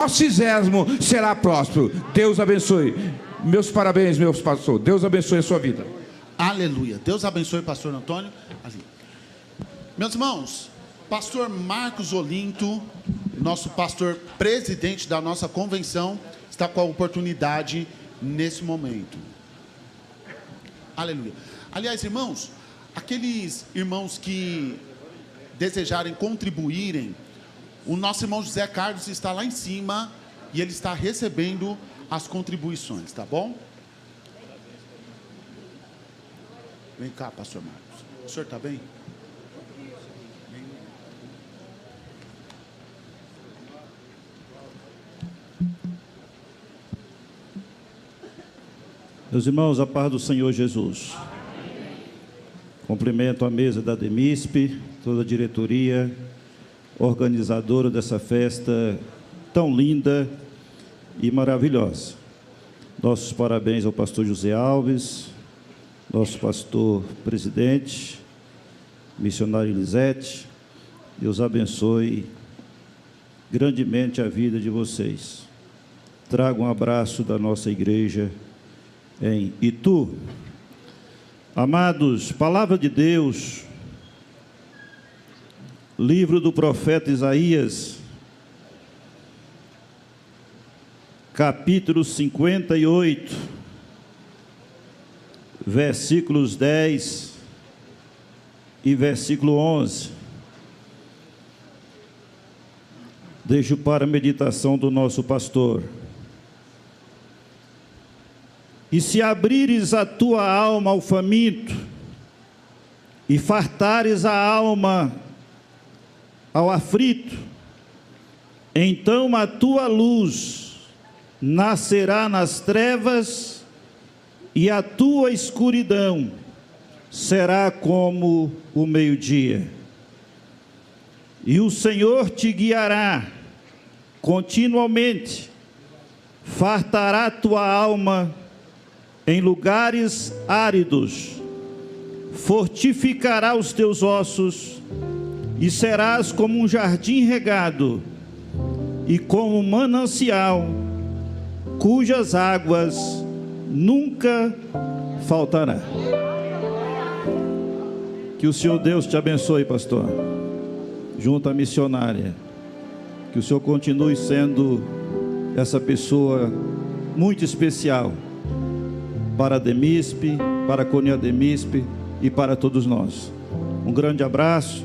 nós fizermos será próspero. Deus abençoe. Meus parabéns, meu pastor. Deus abençoe a sua vida. Aleluia. Deus abençoe, pastor Antônio. Meus irmãos, pastor Marcos Olinto, nosso pastor presidente da nossa convenção, está com a oportunidade nesse momento. Aleluia. Aliás, irmãos, aqueles irmãos que desejarem contribuírem, o nosso irmão José Carlos está lá em cima e ele está recebendo as contribuições, tá bom? Vem cá, pastor Marcos. O senhor está bem? Meus irmãos, a paz do Senhor Jesus. Cumprimento a mesa da DEMISP, toda a diretoria, organizadora dessa festa tão linda e maravilhosa. Nossos parabéns ao pastor José Alves, nosso pastor presidente, missionário Elisete. Deus abençoe grandemente a vida de vocês. Trago um abraço da nossa igreja em Itu. Amados, palavra de Deus, livro do profeta Isaías, capítulo 58, versículos 10 e versículo 11. Deixo para a meditação do nosso pastor. E se abrires a tua alma ao faminto, e fartares a alma ao aflito, então a tua luz nascerá nas trevas, e a tua escuridão será como o meio-dia. E o Senhor te guiará continuamente, fartará tua alma em lugares áridos, fortificará os teus ossos, e serás como um jardim regado, e como um manancial, cujas águas nunca faltará. Que o Senhor Deus te abençoe, pastor, junto à missionária. Que o Senhor continue sendo essa pessoa muito especial para a DEMISP, para a Comunidade DEMISP e para todos nós. Um grande abraço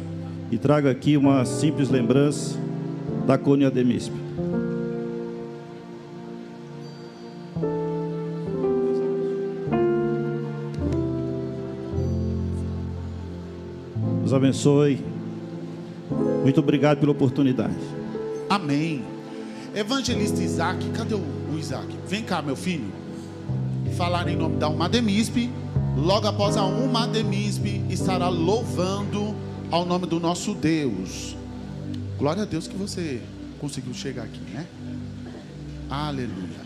e trago aqui uma simples lembrança da Comunidade DEMISP. Deus abençoe. Muito obrigado pela oportunidade. Amém. Evangelista Isaac, cadê o Isaac? Vem cá, meu filho. Falar em nome da Uma DEMISP. Logo após a Uma DEMISP estará louvando ao nome do nosso Deus. Glória a Deus que você conseguiu chegar aqui, né? Aleluia.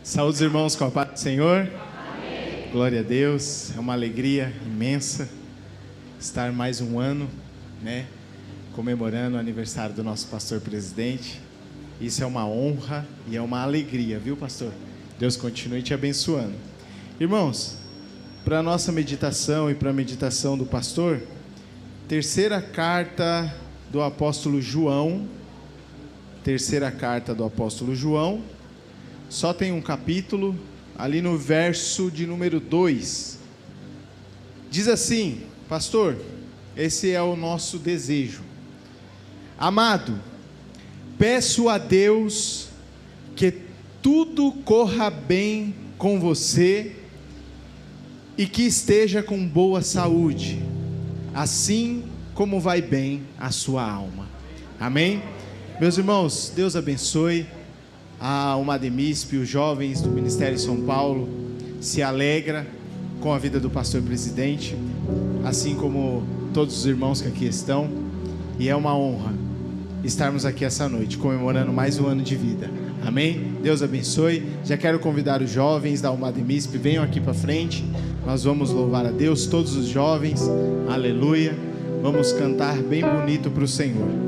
Saúde, irmãos, com a paz do Senhor. Amém. Glória a Deus. É uma alegria imensa estar mais um ano, né, comemorando o aniversário do nosso pastor presidente. Isso é uma honra e é uma alegria, viu, pastor? Deus continue te abençoando. Irmãos, para a nossa meditação e para a meditação do pastor, terceira carta do apóstolo João. Terceira carta do apóstolo João. Só tem um capítulo, ali no verso de número 2. Diz assim: pastor, esse é o nosso desejo. Amado, peço a Deus que tudo corra bem com você e que esteja com boa saúde, assim como vai bem a sua alma. Amém? Meus irmãos, Deus abençoe. A Uma DEMISP, os jovens do Ministério São Paulo, se alegra com a vida do pastor presidente, assim como todos os irmãos que aqui estão, e é uma honra estarmos aqui essa noite, comemorando mais um ano de vida. Amém? Deus abençoe. Já quero convidar os jovens da UMADEMISP, venham aqui para frente. Nós vamos louvar a Deus, todos os jovens. Aleluia. Vamos cantar bem bonito para o Senhor.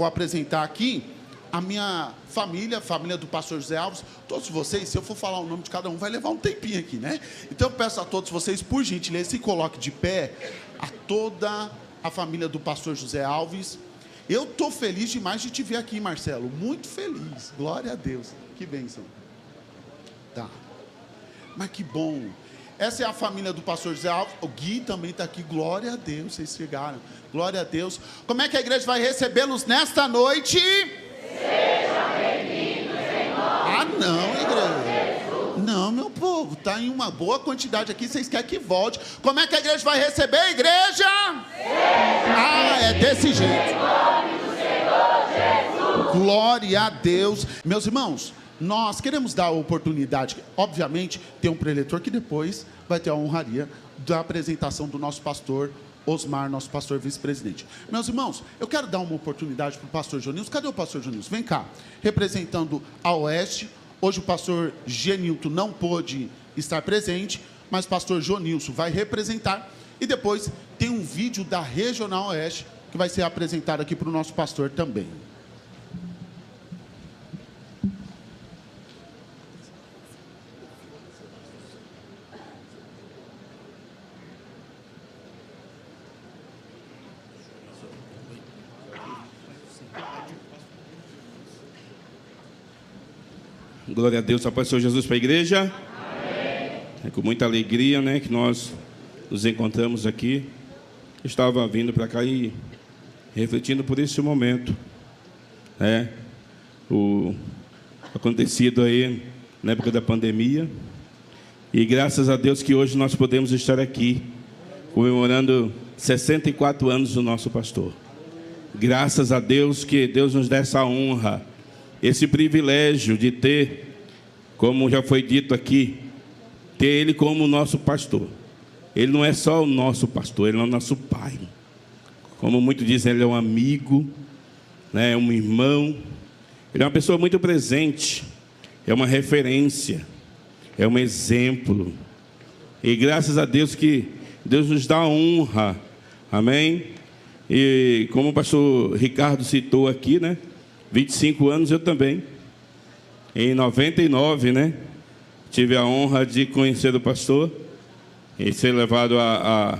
vou apresentar aqui a minha família, a família do pastor José Alves. Todos vocês, se eu for falar o nome de cada um, vai levar um tempinho aqui, né? Então eu peço a todos vocês, por gentileza, se coloque de pé, a toda a família do pastor José Alves. Eu estou feliz demais de te ver aqui, Marcelo, muito feliz, glória a Deus, que bênção. Tá, mas que bom. Essa é a família do pastor José Alves. O Gui também está aqui, glória a Deus, vocês chegaram, glória a Deus. Como é que a igreja vai recebê-los nesta noite? Sejam bem-vindos em não, igreja. Não, meu povo, tá em uma boa quantidade aqui, vocês querem que volte. Como é que a igreja vai receber, igreja? Ah, é desse jeito. Glória a Deus. Meus irmãos, nós queremos dar a oportunidade, obviamente, tem um preletor que depois vai ter a honraria da apresentação do nosso pastor Osmar, nosso pastor vice-presidente. Meus irmãos, eu quero dar uma oportunidade para o pastor Jonilson. Cadê o pastor Jonilson? Vem cá, representando a Oeste. Hoje o pastor Genilton não pôde estar presente, mas o pastor Jonilson vai representar. E depois tem um vídeo da Regional Oeste que vai ser apresentado aqui para o nosso pastor também. Glória a Deus, a paz do Senhor Jesus para a igreja. Amém. É com muita alegria, né, que nós nos encontramos aqui. Estava vindo para cá e refletindo por esse momento, né, o acontecido aí na época da pandemia. E graças a Deus que hoje nós podemos estar aqui comemorando 64 anos do nosso pastor. Graças a Deus que Deus nos dá essa honra, esse privilégio de ter, como já foi dito aqui, ter Ele como nosso pastor. Ele não é só o nosso pastor, Ele é o nosso pai. Como muitos dizem, Ele é um amigo, né, um irmão. Ele é uma pessoa muito presente, é uma referência, é um exemplo. E graças a Deus que Deus nos dá honra, amém? E como o pastor Ricardo citou aqui, né, 25 anos eu também. Em 99, né, tive a honra de conhecer o pastor e ser levado a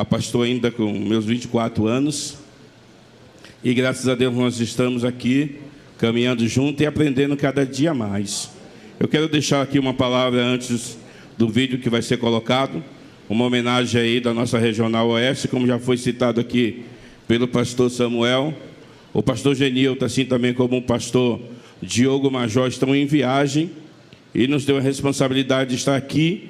pastor ainda com meus 24 anos. E graças a Deus nós estamos aqui caminhando junto e aprendendo cada dia mais. Eu quero deixar aqui uma palavra antes do vídeo que vai ser colocado, uma homenagem aí da nossa Regional Oeste, como já foi citado aqui pelo pastor Samuel. O pastor Genilton, assim também como o pastor Diogo Major, estão em viagem e nos deu a responsabilidade de estar aqui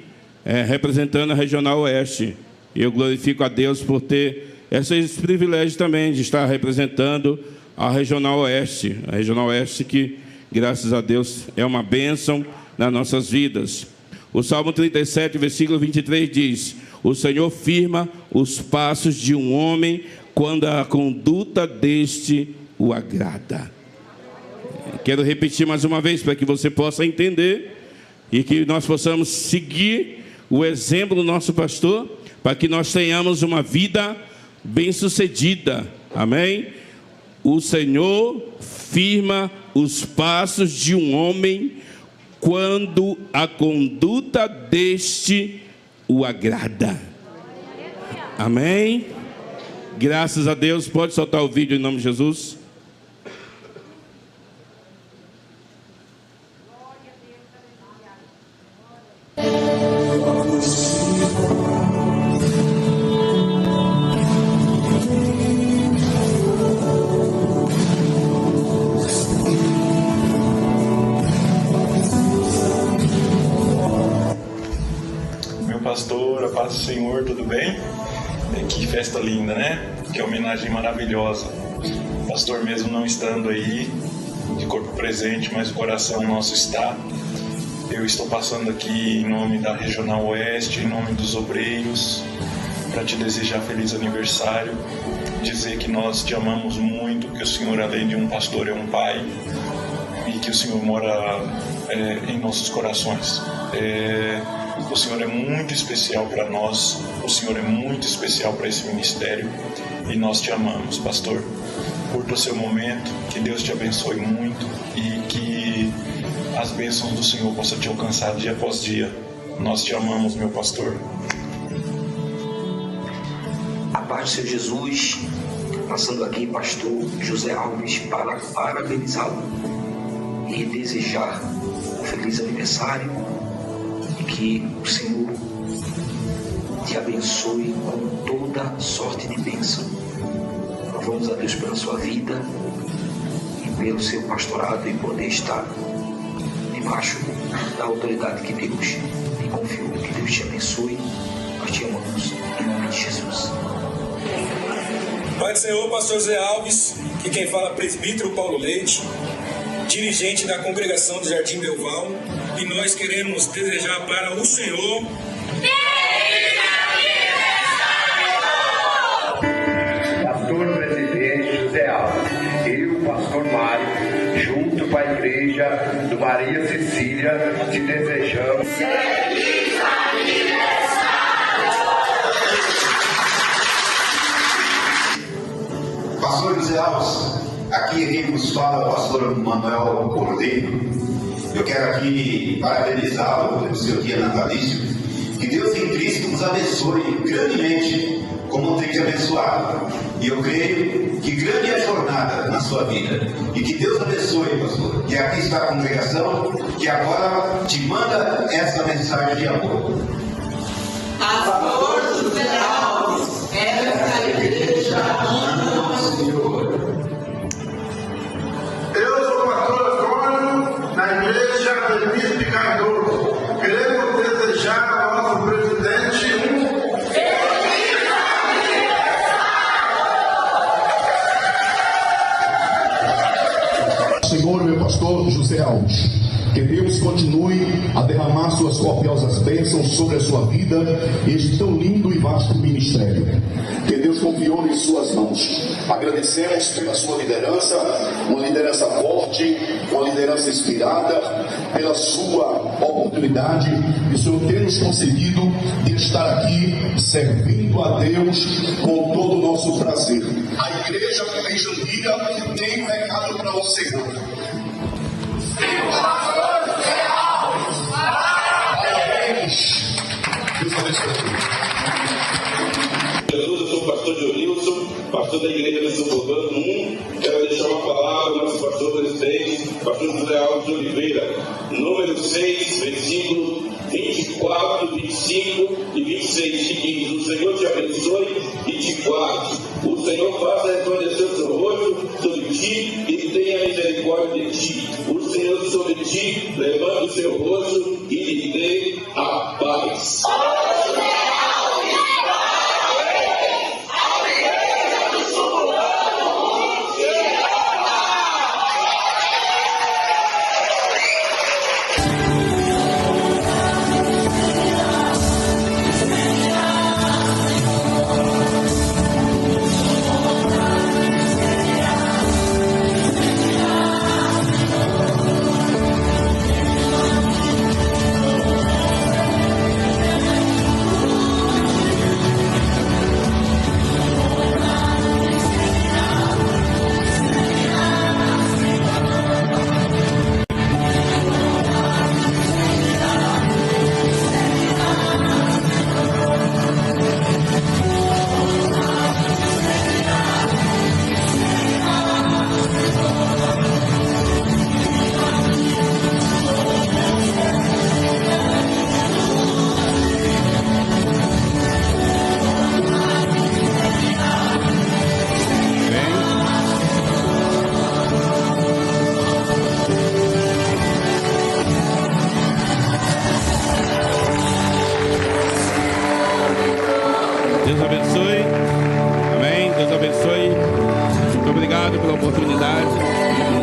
representando a Regional Oeste. E eu glorifico a Deus por ter esse privilégio também de estar representando a Regional Oeste. A Regional Oeste que, graças a Deus, é uma bênção nas nossas vidas. O Salmo 37, versículo 23 diz: o Senhor firma os passos de um homem quando a conduta deste o agrada. Quero repetir mais uma vez para que você possa entender e que nós possamos seguir o exemplo do nosso pastor, para que nós tenhamos uma vida bem-sucedida. Amém? O Senhor firma os passos de um homem quando a conduta deste o agrada. Amém? Graças a Deus. Pode soltar o vídeo em nome de Jesus. Meu pastor, a paz do Senhor, tudo bem? Que festa linda, né? Que homenagem maravilhosa. O pastor mesmo não estando aí, de corpo presente, mas o coração nosso está. Eu estou passando aqui em nome da Regional Oeste, em nome dos obreiros, para te desejar feliz aniversário, dizer que nós te amamos muito, que o Senhor, além de um pastor, é um pai, e que o Senhor mora em nossos corações. O Senhor é muito especial para nós, o Senhor é muito especial para esse ministério, e nós te amamos, pastor. Curta o seu momento, que Deus te abençoe muito e que as bênçãos do Senhor possam te alcançar dia após dia. Nós te amamos, meu pastor. A paz do Senhor Jesus, passando aqui, pastor José Alves, para parabenizá-lo e desejar um feliz aniversário e que o Senhor te abençoe com toda sorte de bênção. Louvamos a Deus pela sua vida e pelo seu pastorado e poder estar debaixo da autoridade que Deus me confiou. Que Deus te abençoe. Nós te amamos, em nome de Jesus. Pai do Senhor, pastor Zé Alves, que quem fala é presbítero Paulo Leite, dirigente da congregação do Jardim Belval, e nós queremos desejar para o Senhor pastor presidente José Alves e o pastor Mário, junto com a igreja do Maria Cecília, te desejamos feliz aniversário. Pastor José Alves, aqui quem nos fala o pastor Manuel Cordeiro. Eu quero aqui parabenizá-lo pelo seu dia natalício. Que Deus em Cristo nos abençoe grandemente, como tem te abençoado. E eu creio que grande é a jornada na sua vida. E que Deus abençoe, pastor. E aqui está a congregação que agora te manda essa mensagem de amor. Pastor José Alves, essa igreja ama o Senhor. Eu sou o pastor Antônio, na igreja Felipe Cardoso. Queremos desejar ao nosso presidente Senhor, meu pastor José Alves, que Deus continue a derramar suas copiosas bênçãos sobre a sua vida e este tão lindo e vasto ministério que Deus confiou em suas mãos. Agradecemos pela sua liderança, uma liderança forte, uma liderança inspirada, pela sua oportunidade que o Senhor tem nos concedido de estar aqui servindo a Deus com todo o nosso prazer. A igreja em Jandira tem um recado para o Senhor. Jesus, eu sou o pastor Dionilson, pastor da igreja do Suburbano 1. Quero deixar uma palavra ao nosso pastor presidente, pastor José Alves de Oliveira, número 6, versículo 24, 25 e 26, que diz: o Senhor te abençoe e te guarde. O Senhor faça resplandecer o seu rosto sobre ti e tenha misericórdia de ti. O Senhor sobre ti levanta o seu rosto e lhe dê a paz. Deus abençoe. Amém. Deus abençoe. Muito obrigado pela oportunidade.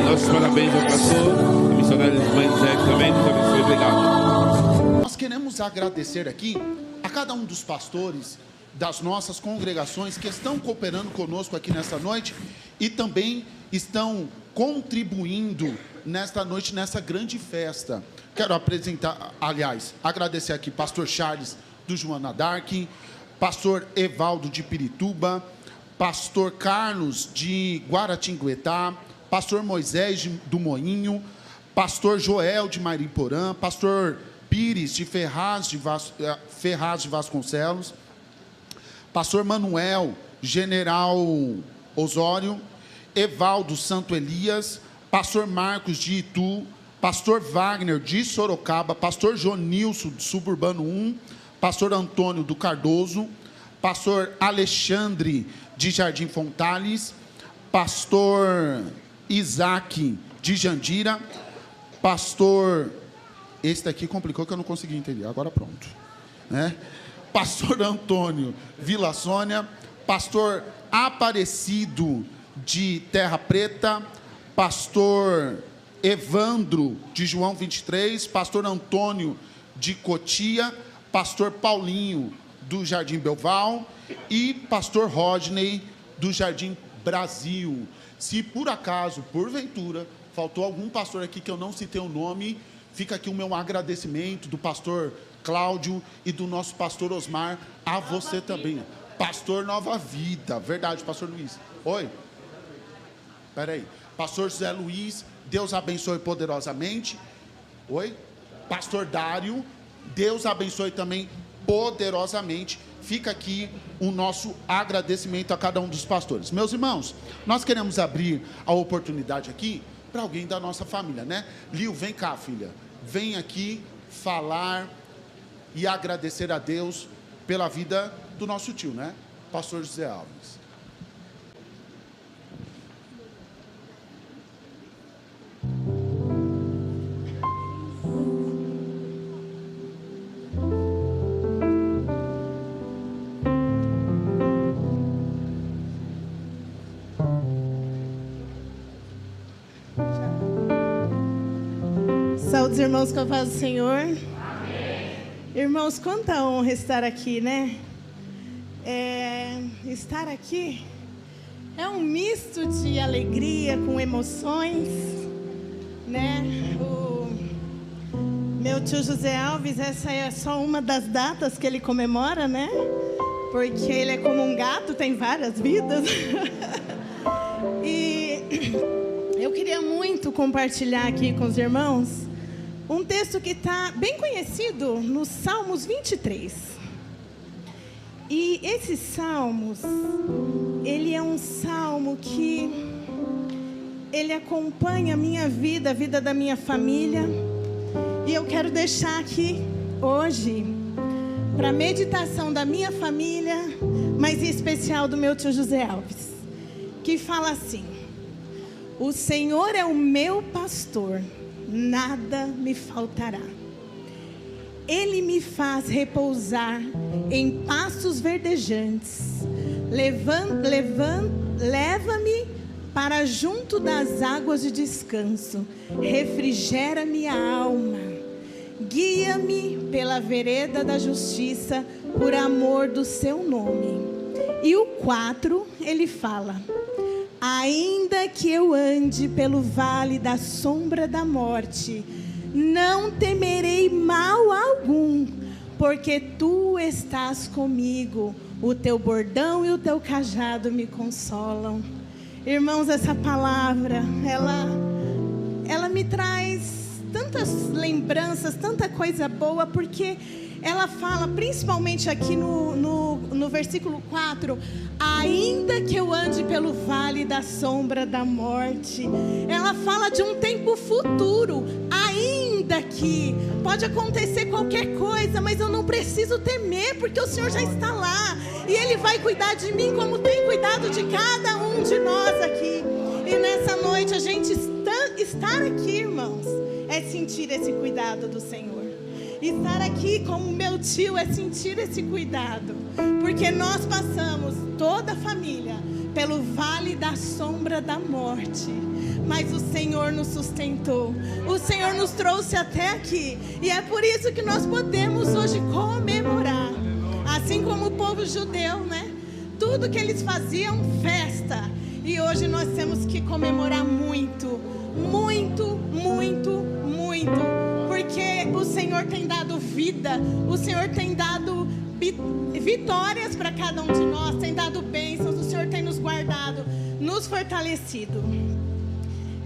Nossos parabéns ao pastor, a missionária Mãe Zé também. Deus abençoe. Obrigado. Nós queremos agradecer aqui a cada um dos pastores das nossas congregações que estão cooperando conosco aqui nesta noite e também estão contribuindo nesta noite, nessa grande festa. Quero agradecer aqui pastor Charles do Joana Dark, pastor Evaldo de Pirituba, pastor Carlos de Guaratinguetá, pastor Moisés do Moinho, pastor Joel de Mariporã, pastor Pires de Ferraz de Vasconcelos, pastor Manuel General Osório, Evaldo Santo Elias, pastor Marcos de Itu, pastor Wagner de Sorocaba, pastor Jonilson de Suburbano 1, pastor Antônio do Cardoso, pastor Alexandre de Jardim Fontales, pastor Isaac de Jandira, pastor Esse daqui complicou que eu não consegui entender. Agora pronto. Né? Pastor Antônio Vila Sônia, pastor Aparecido de Terra Preta, pastor Evandro de João 23, pastor Antônio de Cotia, pastor Paulinho do Jardim Belval e pastor Rodney do Jardim Brasil. Se por acaso, porventura, faltou algum pastor aqui que eu não citei o nome, fica aqui o meu agradecimento do pastor Cláudio e do nosso pastor Osmar, a você também. Pastor Nova Vida, verdade, pastor Luiz. Oi? Espera aí. Pastor José Luiz, Deus abençoe poderosamente. Oi? Pastor Dário, Deus abençoe também poderosamente. Fica aqui o nosso agradecimento a cada um dos pastores. Meus irmãos, nós queremos abrir a oportunidade aqui para alguém da nossa família, né? Lil, vem cá, filha. Vem aqui falar e agradecer a Deus pela vida do nosso tio, né? Pastor José Alves. Saúde, irmãos, com a paz do Senhor. Amém. Irmãos, quanta honra estar aqui, né? Estar aqui é um misto de alegria com emoções, né? O meu tio José Alves, essa é só uma das datas que ele comemora, né? Porque ele é como um gato, tem várias vidas. E eu queria muito compartilhar aqui com os irmãos um texto que está bem conhecido nos Salmos 23. E esse Salmos, ele é um salmo que ele acompanha a minha vida, a vida da minha família. E eu quero deixar aqui hoje, para a meditação da minha família, mas em especial do meu tio José Alves, que fala assim: o Senhor é o meu pastor, nada me faltará. Ele me faz repousar em pastos verdejantes. Leva-me para junto das águas de descanso. Refrigera minha alma. Guia-me pela vereda da justiça, por amor do seu nome. E o 4, ele fala: ainda que eu ande pelo vale da sombra da morte, não temerei mal algum, porque tu estás comigo, o teu bordão e o teu cajado me consolam. Irmãos, essa palavra, ela me traz tantas lembranças, tanta coisa boa, porque ela fala, principalmente aqui no versículo 4, ainda que eu ande pelo vale da sombra da morte. Ela fala de um tempo futuro, ainda que pode acontecer qualquer coisa, mas eu não preciso temer, porque o Senhor já está lá, e Ele vai cuidar de mim como tem cuidado de cada um de nós aqui. E nessa noite a gente estar aqui, irmãos, é sentir esse cuidado do Senhor. Estar aqui como meu tio é sentir esse cuidado, porque nós passamos, toda a família, pelo vale da sombra da morte, mas o Senhor nos sustentou, o Senhor nos trouxe até aqui, e é por isso que nós podemos hoje comemorar, assim como o povo judeu, né? Tudo que eles faziam, festa, e hoje nós temos que comemorar muito, muito, muito, muito, porque o Senhor tem dado vida, o Senhor tem dado vitórias para cada um de nós, tem dado bênçãos, o Senhor tem nos guardado, nos fortalecido.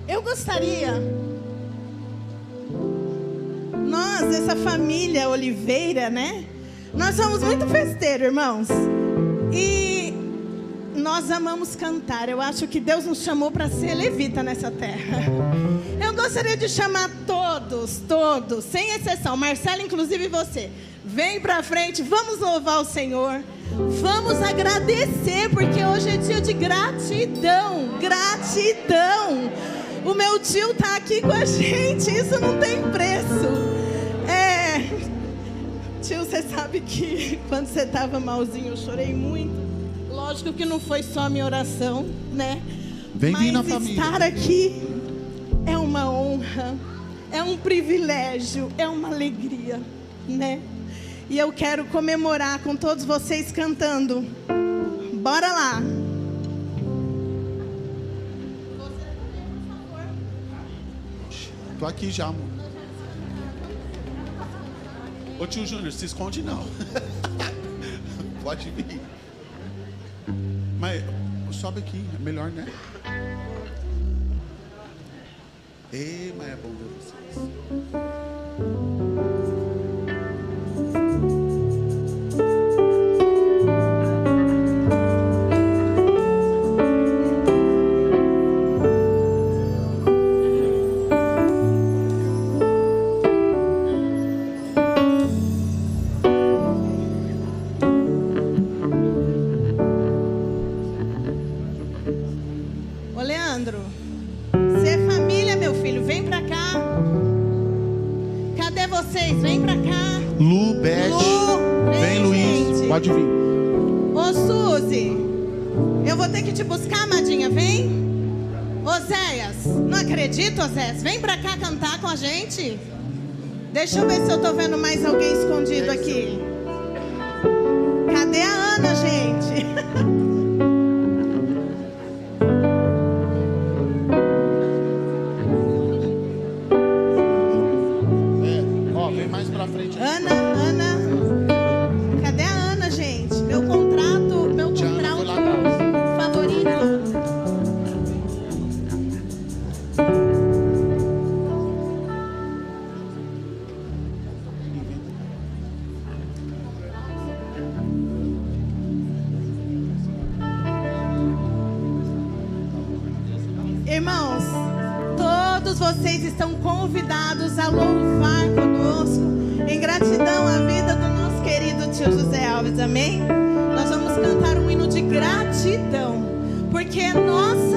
Eu gostaria, nós, essa família Oliveira, né? Nós somos muito festeiros, irmãos, e nós amamos cantar. Eu acho que Deus nos chamou para ser levita nessa terra. Eu gostaria de chamar todos, sem exceção, Marcelo, inclusive você, vem para frente, vamos louvar o Senhor, vamos agradecer, porque hoje é dia de gratidão. O meu tio está aqui com a gente, isso não tem preço. Tio, você sabe que quando você estava malzinho eu chorei muito. Lógico que não foi só a minha oração, né? Bem-vindo à Mas família. estar aqui é uma honra, é um privilégio, é uma alegria, né? E eu quero comemorar com todos vocês cantando. Bora lá! Tô aqui já, amor. Ô tio Júnior, se esconde não. Pode vir. Mas sobe aqui, é melhor, né? Ei, mas é bom ver vocês. Ô Leandro, você é família, meu filho, vem pra cá. Cadê vocês? Vem pra cá. Lu, Beth, vem Luiz, gente. pode vir. Ô Suzy, eu vou ter que te buscar, amadinha, vem. Oséias, não acredito, Oséias, vem pra cá cantar com a gente. Deixa eu ver se eu tô vendo mais alguém escondido aqui. Cadê a Ana, gente? Ó, vem mais pra frente. Ana, cadê a Ana, gente? Meu contrato favorito. Irmãos, todos vocês estão convidados a louvar conosco em gratidão à vida do nosso querido tio José Alves, amém? Nós vamos cantar um hino de gratidão, porque a nossa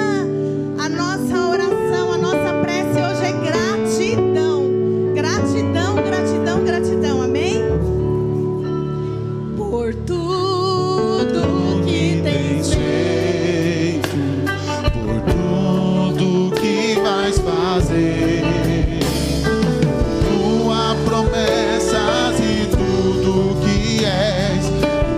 oração, a nossa prece hoje é gratidão. Gratidão, gratidão, gratidão, amém? Por tudo que tens feito, por tudo que vais fazer, tua promessas e tudo que és,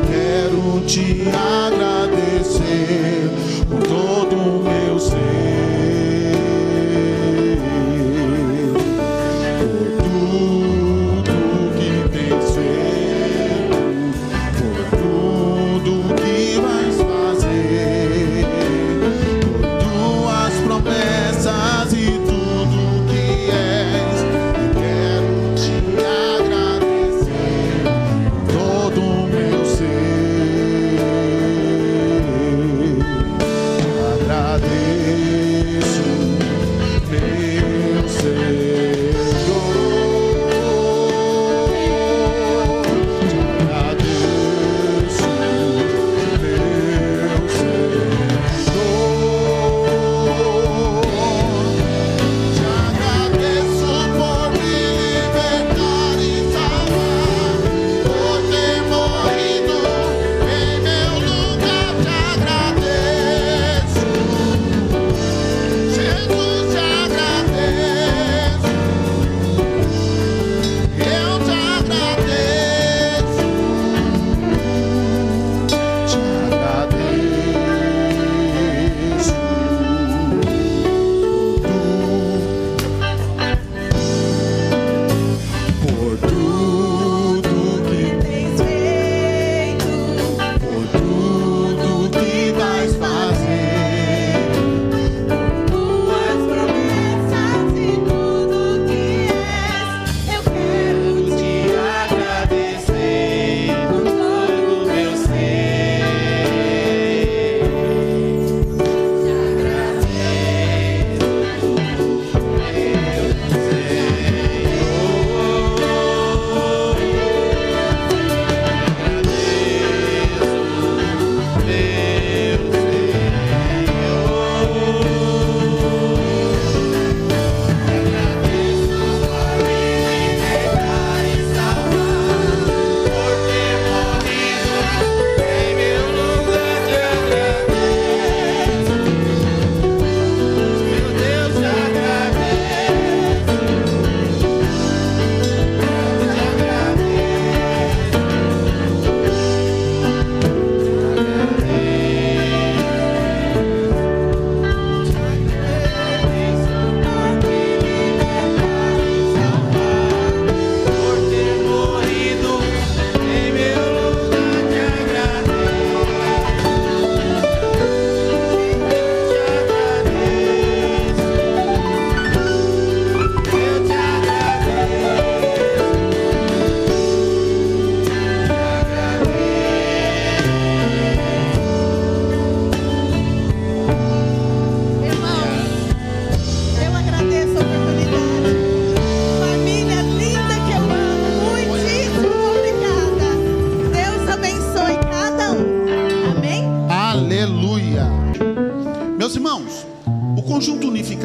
quero te agradecer com todo o meu ser.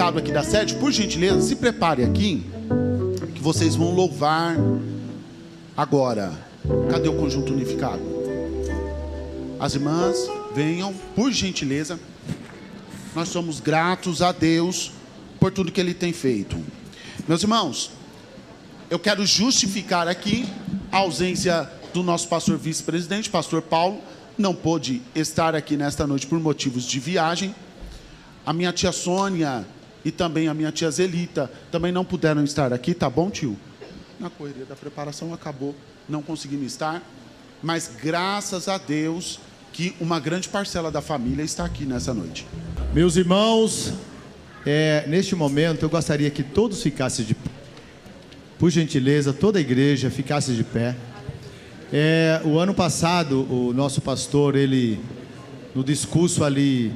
unificado aqui da sede, por gentileza, se prepare aqui, que vocês vão louvar agora. Cadê o conjunto unificado? As irmãs, venham, por gentileza. Nós somos gratos a Deus por tudo que Ele tem feito. Meus irmãos, eu quero justificar aqui a ausência do nosso pastor vice-presidente, pastor Paulo. Não pôde estar aqui nesta noite por motivos de viagem. A minha tia Sônia e também a minha tia Zelita também não puderam estar aqui, tá bom, tio? Na correria da preparação acabou não conseguindo estar, mas graças a Deus que uma grande parcela da família está aqui nessa noite. Meus irmãos, neste momento eu gostaria que todos ficassem de pé. Por gentileza, toda a igreja ficasse de pé. O ano passado, o nosso pastor, ele, no discurso ali,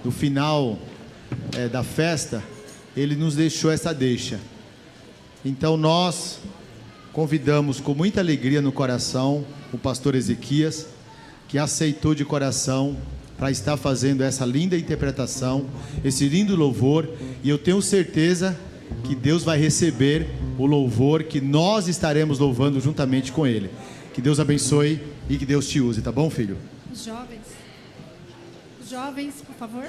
no final da festa, ele nos deixou essa deixa. Então nós convidamos com muita alegria no coração o pastor Ezequias, que aceitou de coração para estar fazendo essa linda interpretação, esse lindo louvor, e eu tenho certeza que Deus vai receber o louvor que nós estaremos louvando juntamente com ele. Que Deus abençoe e que Deus te use, tá bom, filho? Os jovens, por favor.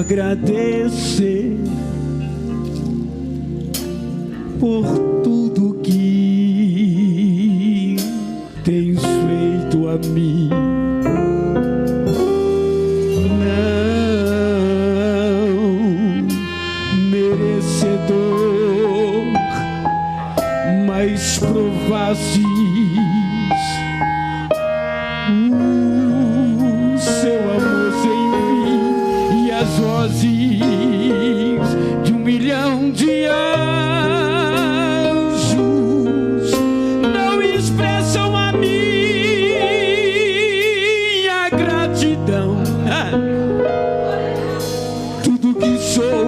Agradecer por tudo que tens feito a mim. Não merecedor, mas provastes o seu amor sem fim e as vozes de 1 milhão de anjos não expressam a minha gratidão. Tudo que sou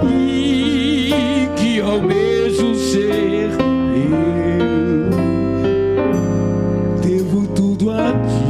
e que almejo ser, eu devo tudo a ti.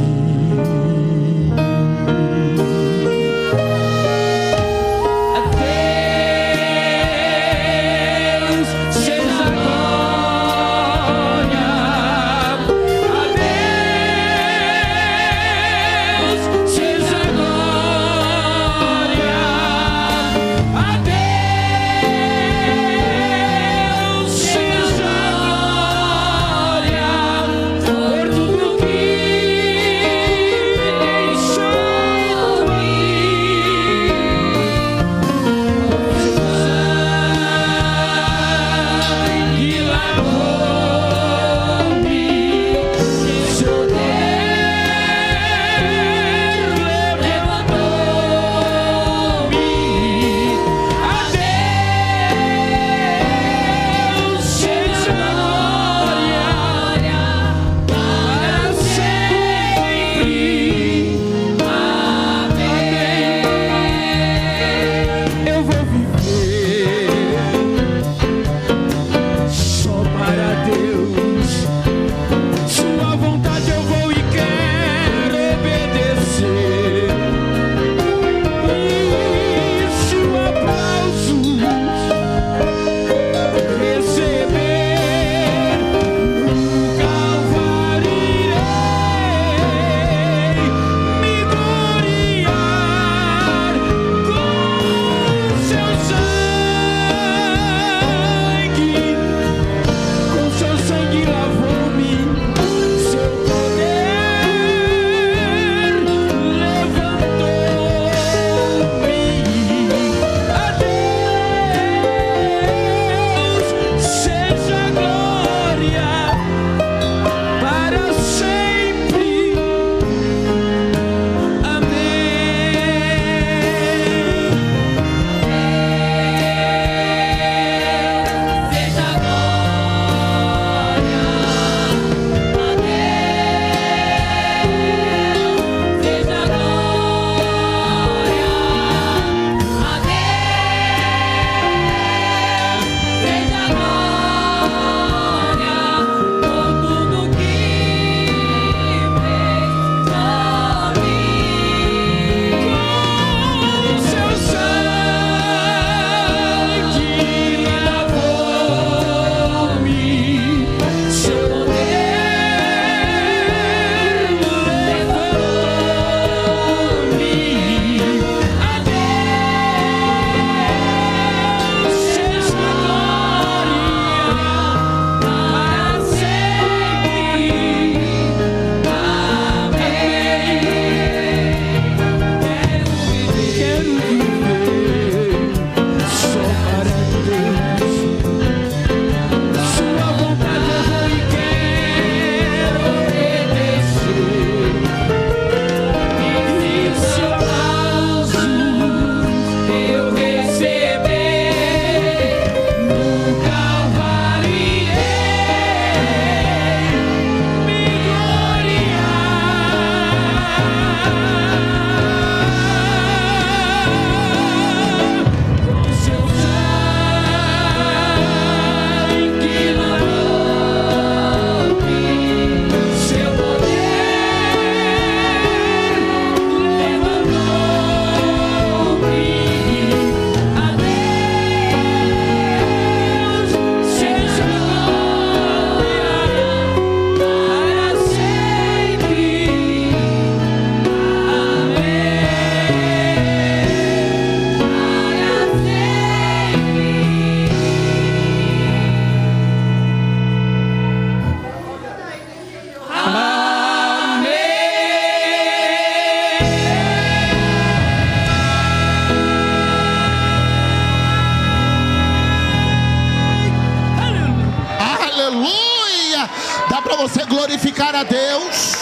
para você glorificar a Deus.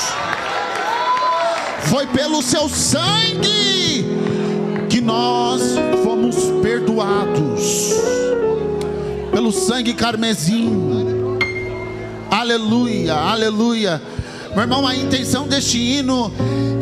Foi pelo seu sangue que nós fomos perdoados, pelo sangue carmesim. Aleluia, aleluia. Meu irmão, a intenção deste hino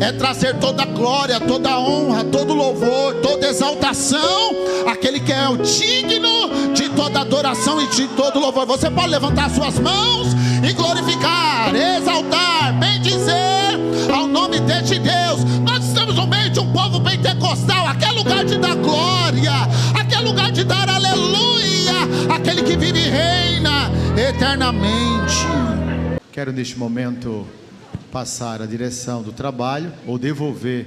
é trazer toda a glória, toda a honra, todo louvor, toda exaltação àquele que é o digno de toda adoração e de todo louvor. Você pode levantar suas mãos e glorificar, exaltar, bendizer ao nome deste Deus. Nós estamos no meio de um povo pentecostal. Aquele lugar de dar glória, aquele lugar de dar aleluia, aquele que vive e reina eternamente. Quero neste momento passar a direção do trabalho, ou devolver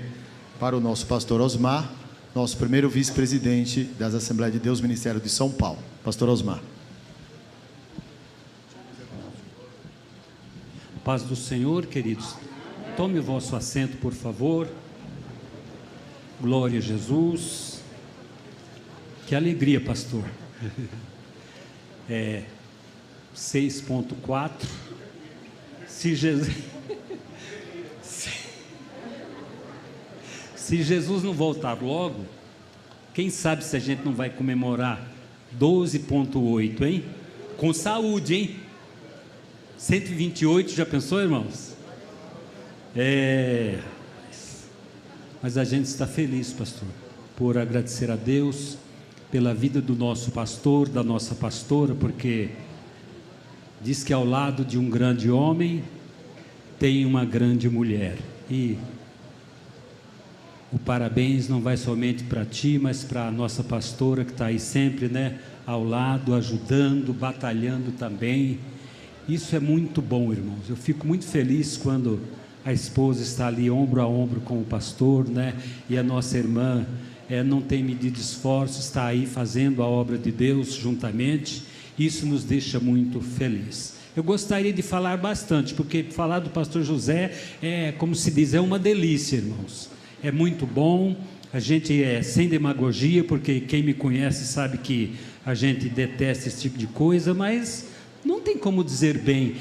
para o nosso pastor Osmar, nosso primeiro vice-presidente das Assembleias de Deus, Ministério de São Paulo. Pastor Osmar. Paz do Senhor, queridos. Tome o vosso assento, por favor. Glória a Jesus. Que alegria, pastor. 6.4. Se Jesus não voltar logo, quem sabe se a gente não vai comemorar 12.8, hein? Com saúde, hein? 128, já pensou, irmãos? Mas a gente está feliz, pastor, por agradecer a Deus pela vida do nosso pastor, da nossa pastora, porque diz que ao lado de um grande homem tem uma grande mulher. E o parabéns não vai somente para ti, mas para a nossa pastora que está aí sempre, né, ao lado, ajudando, batalhando também. Isso é muito bom, irmãos. Eu fico muito feliz quando a esposa está ali ombro a ombro com o pastor, né, e a nossa irmã não tem medido esforço, está aí fazendo a obra de Deus juntamente. Isso nos deixa muito felizes. Eu gostaria de falar bastante, porque falar do pastor José como se diz, é uma delícia, irmãos. É muito bom. A gente sem demagogia, porque quem me conhece sabe que a gente detesta esse tipo de coisa, mas não tem como dizer bem,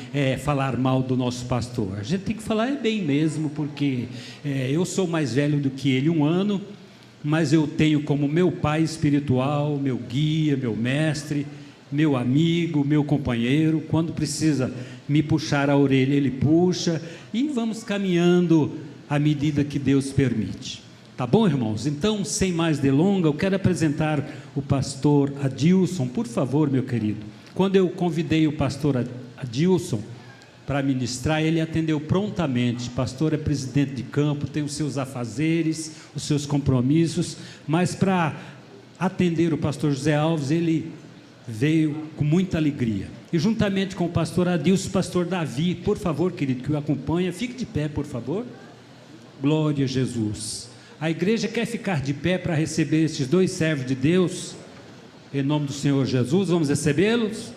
falar mal do nosso pastor. A gente tem que falar bem mesmo, porque eu sou mais velho do que ele 1 ano, mas eu tenho como meu pai espiritual, meu guia, meu mestre, meu amigo, meu companheiro. Quando precisa me puxar a orelha, ele puxa, e vamos caminhando à medida que Deus permite. Tá bom, irmãos? Então, sem mais delonga, eu quero apresentar o pastor Adilson. Por favor, meu querido. Quando eu convidei o pastor Adilson para ministrar, ele atendeu prontamente. O pastor é presidente de campo, tem os seus afazeres, os seus compromissos, mas para atender o pastor José Alves, ele veio com muita alegria. E juntamente com o pastor Adilson, o pastor Davi, por favor, querido, que o acompanha, fique de pé, por favor. Glória a Jesus. A igreja quer ficar de pé para receber esses 2 servos de Deus, em nome do Senhor Jesus. Vamos recebê-los?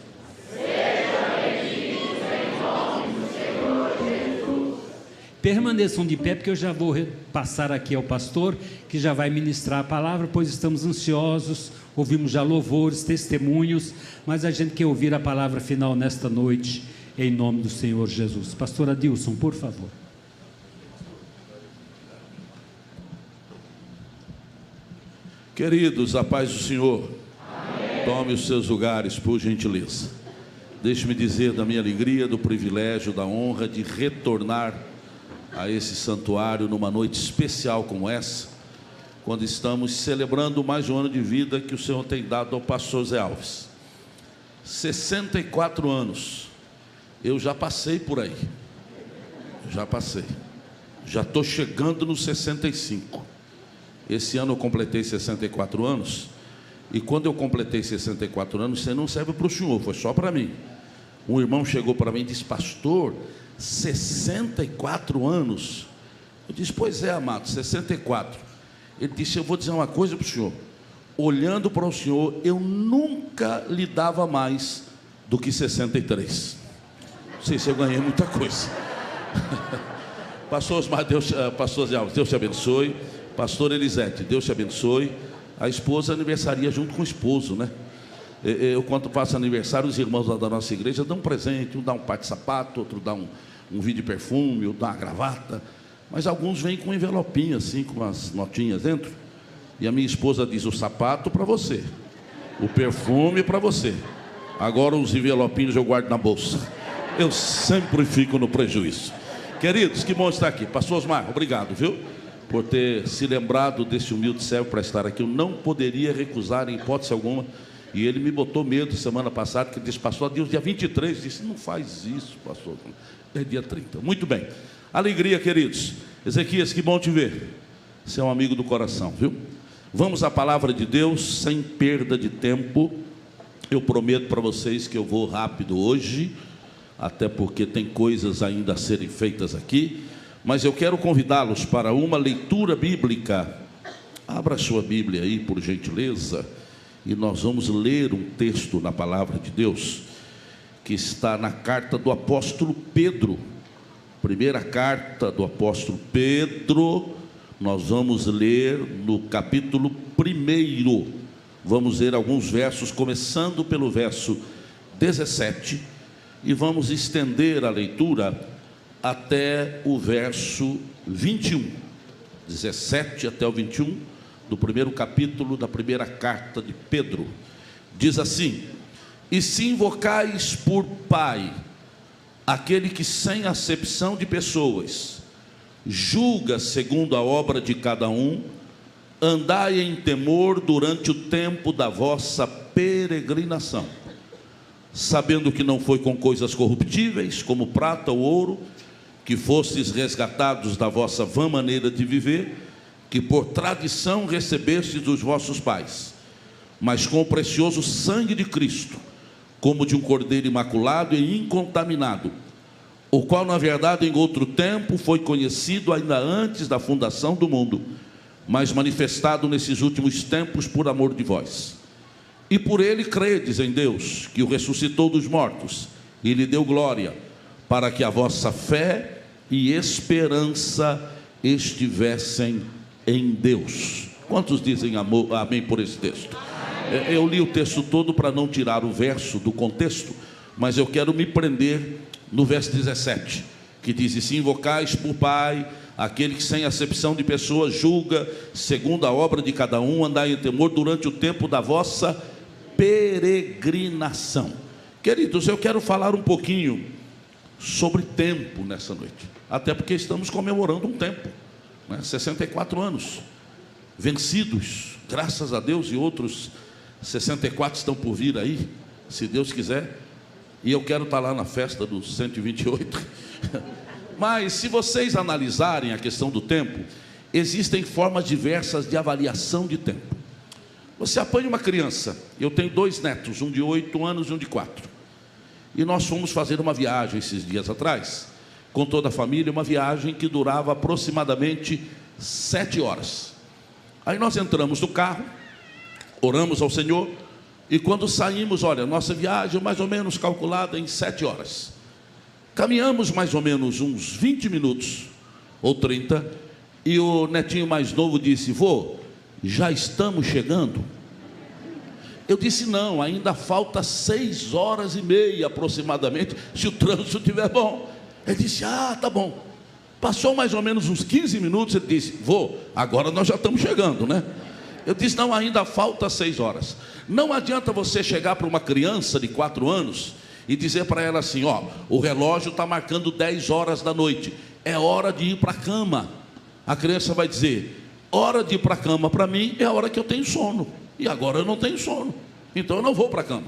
Permaneçam de pé, porque eu já vou passar aqui ao pastor, que já vai ministrar a palavra, pois estamos ansiosos, ouvimos já louvores, testemunhos, mas a gente quer ouvir a palavra final nesta noite, em nome do Senhor Jesus. Pastor Adilson, por favor. Queridos, a paz do Senhor. Amém. Tome os seus lugares, por gentileza. Deixe-me dizer da minha alegria, do privilégio, da honra de retornar a esse santuário numa noite especial como essa, quando estamos celebrando mais um ano de vida que o Senhor tem dado ao pastor Zé Alves. 64 anos. Eu já passei por aí. Já passei. Já estou chegando nos 65. Esse ano eu completei 64 anos, e quando eu completei 64 anos, você não serve para o senhor, foi só para mim. Um irmão chegou para mim e disse: pastor, 64 anos? Eu disse: pois é, amado, 64. Ele disse: eu vou dizer uma coisa para o senhor, olhando para o senhor, eu nunca lhe dava mais do que 63. Não sei se eu ganhei muita coisa. Pastor Osmar, pastor Zé Alves, Deus te abençoe. Pastor Elisete, Deus te abençoe. A esposa aniversaria junto com o esposo, né? Eu, quando faço aniversário, os irmãos lá da nossa igreja dão um presente, um dá um par de sapato, outro dá um vidro de perfume, outro dá uma gravata, mas alguns vêm com um envelopinho assim, com umas notinhas dentro, e a minha esposa diz: o sapato para você, o perfume para você, agora os envelopinhos eu guardo na bolsa. Eu sempre fico no prejuízo. Queridos, que bom estar aqui. Pastor Osmar, obrigado, viu, por ter se lembrado desse humilde servo para estar aqui. Eu não poderia recusar em hipótese alguma. E ele me botou medo semana passada, que disse: pastor, Deus, dia 23, disse: não faz isso, pastor, é dia 30. Muito bem, alegria, queridos. Ezequias, que bom te ver, você é um amigo do coração, viu? Vamos à palavra de Deus, sem perda de tempo. Eu prometo para vocês que eu vou rápido hoje, até porque tem coisas ainda a serem feitas aqui, mas eu quero convidá-los para uma leitura bíblica. Abra sua Bíblia aí, por gentileza, e nós vamos ler um texto na palavra de Deus, que está na carta do apóstolo Pedro, primeira carta do apóstolo Pedro. Nós vamos ler no capítulo 1, vamos ler alguns versos, começando pelo verso 17, e vamos estender a leitura até o verso 21, 17 até o 21, do primeiro capítulo da primeira carta de Pedro. Diz assim: e se invocais por Pai aquele que, sem acepção de pessoas, julga segundo a obra de cada um, andai em temor durante o tempo da vossa peregrinação, sabendo que não foi com coisas corruptíveis, como prata ou ouro, que fostes resgatados da vossa vã maneira de viver, que por tradição recebestes dos vossos pais, mas com o precioso sangue de Cristo, como de um cordeiro imaculado e incontaminado, o qual na verdade em outro tempo foi conhecido ainda antes da fundação do mundo, mas manifestado nesses últimos tempos por amor de vós. E por ele credes em Deus, que o ressuscitou dos mortos e lhe deu glória, para que a vossa fé e esperança estivessem em Deus. Quantos dizem amém por esse texto? Eu li o texto todo para não tirar o verso do contexto, mas eu quero me prender no verso 17, que diz: e se invocais por Pai aquele que, sem acepção de pessoas, julga segundo a obra de cada um, andai em temor durante o tempo da vossa peregrinação. Queridos, eu quero falar um pouquinho sobre tempo nessa noite, até porque estamos comemorando um tempo, 64 anos vencidos, graças a Deus, e outros 64 estão por vir aí, se Deus quiser, e eu quero estar lá na festa dos 128. Mas se vocês analisarem a questão do tempo, existem formas diversas de avaliação de tempo. Você apanha uma criança, eu tenho 2 netos, um de 8 anos e um de 4, e nós fomos fazer uma viagem esses dias atrás, com toda a família, uma viagem que durava aproximadamente 7 horas. Aí nós entramos no carro, oramos ao Senhor, e quando saímos, olha, nossa viagem mais ou menos calculada em 7 horas. Caminhamos mais ou menos uns 20 minutos, ou 30, e o netinho mais novo disse: vô, já estamos chegando? Eu disse: não, ainda falta 6 horas e meia aproximadamente, se o trânsito estiver bom. Ele disse: ah, tá bom. Passou mais ou menos uns 15 minutos, ele disse: vô, agora nós já estamos chegando, né? Eu disse: não, ainda falta 6 horas. Não adianta você chegar para uma criança de 4 anos e dizer para ela assim: ó, o relógio está marcando 10 horas da noite, é hora de ir para a cama. A criança vai dizer: hora de ir para a cama para mim é a hora que eu tenho sono, e agora eu não tenho sono, então eu não vou para a cama.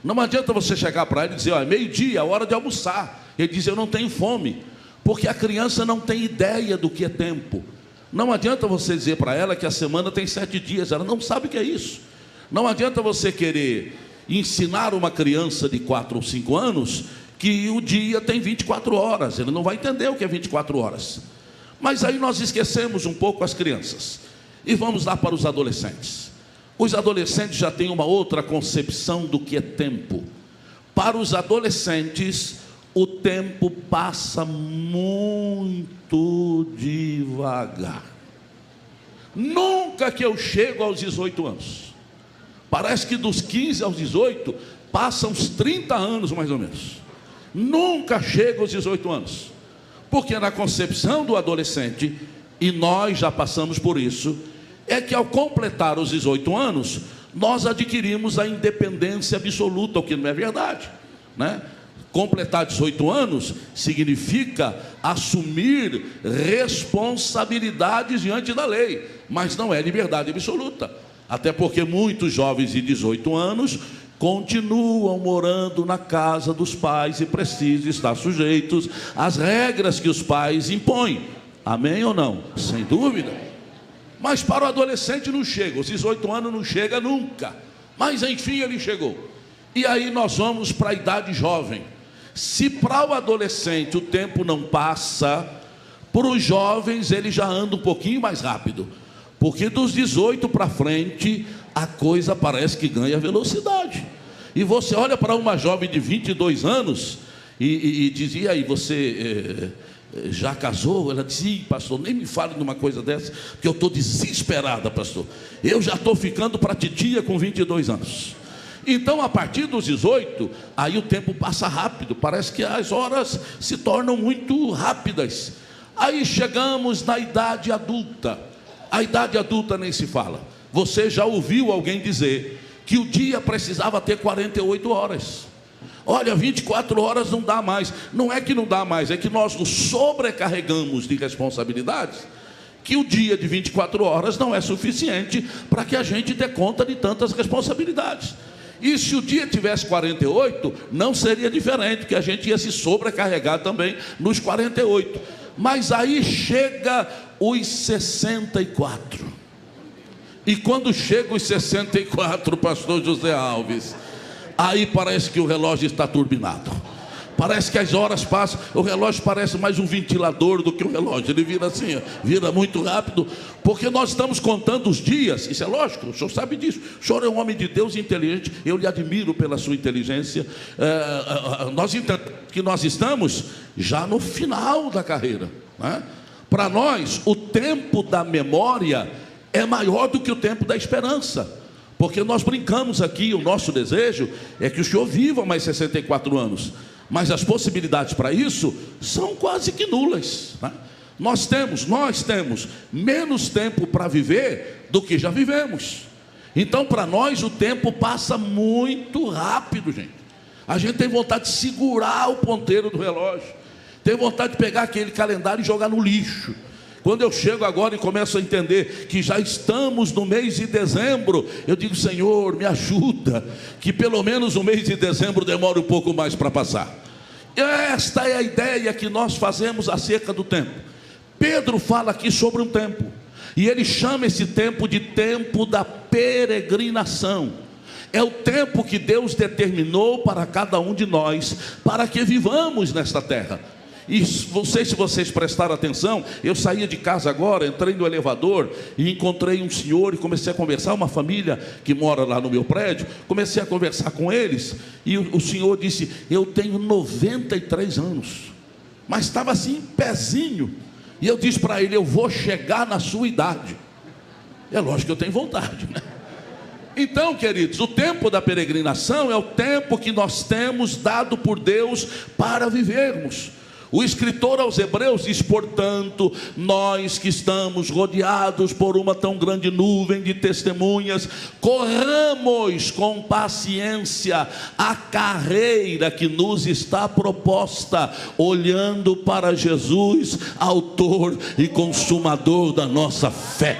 Não adianta você chegar para ela e dizer: ó, é meio-dia, é hora de almoçar. Ele diz: eu não tenho fome, porque a criança não tem ideia do que é tempo. Não adianta você dizer para ela que a semana tem 7 dias, ela não sabe o que é isso. Não adianta você querer ensinar uma criança de 4 ou 5 anos que o dia tem 24 horas, ele não vai entender o que é 24 horas. Mas aí nós esquecemos um pouco as crianças e vamos lá para os adolescentes. Os adolescentes já têm uma outra concepção do que é tempo. Para os adolescentes, o tempo passa muito devagar. Nunca que eu chego aos 18 anos. Parece que dos 15 aos 18 passam uns 30 anos mais ou menos. Nunca chega aos 18 anos. Porque na concepção do adolescente, e nós já passamos por isso, é que ao completar os 18 anos, nós adquirimos a independência absoluta, o que não é verdade, né? Completar 18 anos significa assumir responsabilidades diante da lei, mas não é liberdade absoluta. Até porque muitos jovens de 18 anos continuam morando na casa dos pais e precisam estar sujeitos às regras que os pais impõem. Amém ou não? Sem dúvida. Mas para o adolescente não chega, os 18 anos não chega nunca. Mas enfim ele chegou. E aí nós vamos para a idade jovem. Se para o adolescente o tempo não passa, para os jovens ele já anda um pouquinho mais rápido. Porque dos 18 para frente, a coisa parece que ganha velocidade. E você olha para uma jovem de 22 anos e diz, e aí, você já casou? Ela diz, sim, pastor, nem me fale de uma coisa dessa, porque eu estou desesperada, pastor. Eu já estou ficando para titia com 22 anos. Então, a partir dos 18, aí o tempo passa rápido, parece que as horas se tornam muito rápidas. Aí chegamos na idade adulta. A idade adulta nem se fala. Você já ouviu alguém dizer que o dia precisava ter 48 horas? Olha, 24 horas não dá mais. Não é que não dá mais, é que nós nos sobrecarregamos de responsabilidades, que o dia de 24 horas não é suficiente para que a gente dê conta de tantas responsabilidades. E se o dia tivesse 48, não seria diferente, porque a gente ia se sobrecarregar também nos 48. Mas aí chega os 64. E quando chega os 64, pastor José Alves, aí parece que o relógio está turbinado. Parece que as horas passam, o relógio parece mais um ventilador do que um relógio. Ele vira assim, vira muito rápido, porque nós estamos contando os dias. Isso é lógico, o senhor sabe disso. O senhor é um homem de Deus inteligente, eu lhe admiro pela sua inteligência. Nós entendemos que nós estamos já no final da carreira, né? Para nós, o tempo da memória é maior do que o tempo da esperança. Porque nós brincamos aqui, o nosso desejo é que o senhor viva mais 64 anos. Mas as possibilidades para isso são quase que nulas, né? Nós temos menos tempo para viver do que já vivemos. Então, para nós, o tempo passa muito rápido, gente. A gente tem vontade de segurar o ponteiro do relógio. Tem vontade de pegar aquele calendário e jogar no lixo. Quando eu chego agora e começo a entender que já estamos no mês de dezembro, eu digo, Senhor, me ajuda, que pelo menos o mês de dezembro demore um pouco mais para passar. Esta é a ideia que nós fazemos acerca do tempo. Pedro fala aqui sobre um tempo, e ele chama esse tempo de tempo da peregrinação. É o tempo que Deus determinou para cada um de nós, para que vivamos nesta terra. E se vocês prestaram atenção, eu saía de casa agora, entrei no elevador e encontrei um senhor e comecei a conversar, uma família que mora lá no meu prédio. Comecei a conversar com eles e o senhor disse, eu tenho 93 anos, mas estava assim, pezinho. E eu disse para ele, eu vou chegar na sua idade. É lógico que eu tenho vontade, né? Então, queridos, o tempo da peregrinação é o tempo que nós temos dado por Deus para vivermos. O escritor aos Hebreus diz, portanto, nós que estamos rodeados por uma tão grande nuvem de testemunhas, corramos com paciência a carreira que nos está proposta, olhando para Jesus, autor e consumador da nossa fé.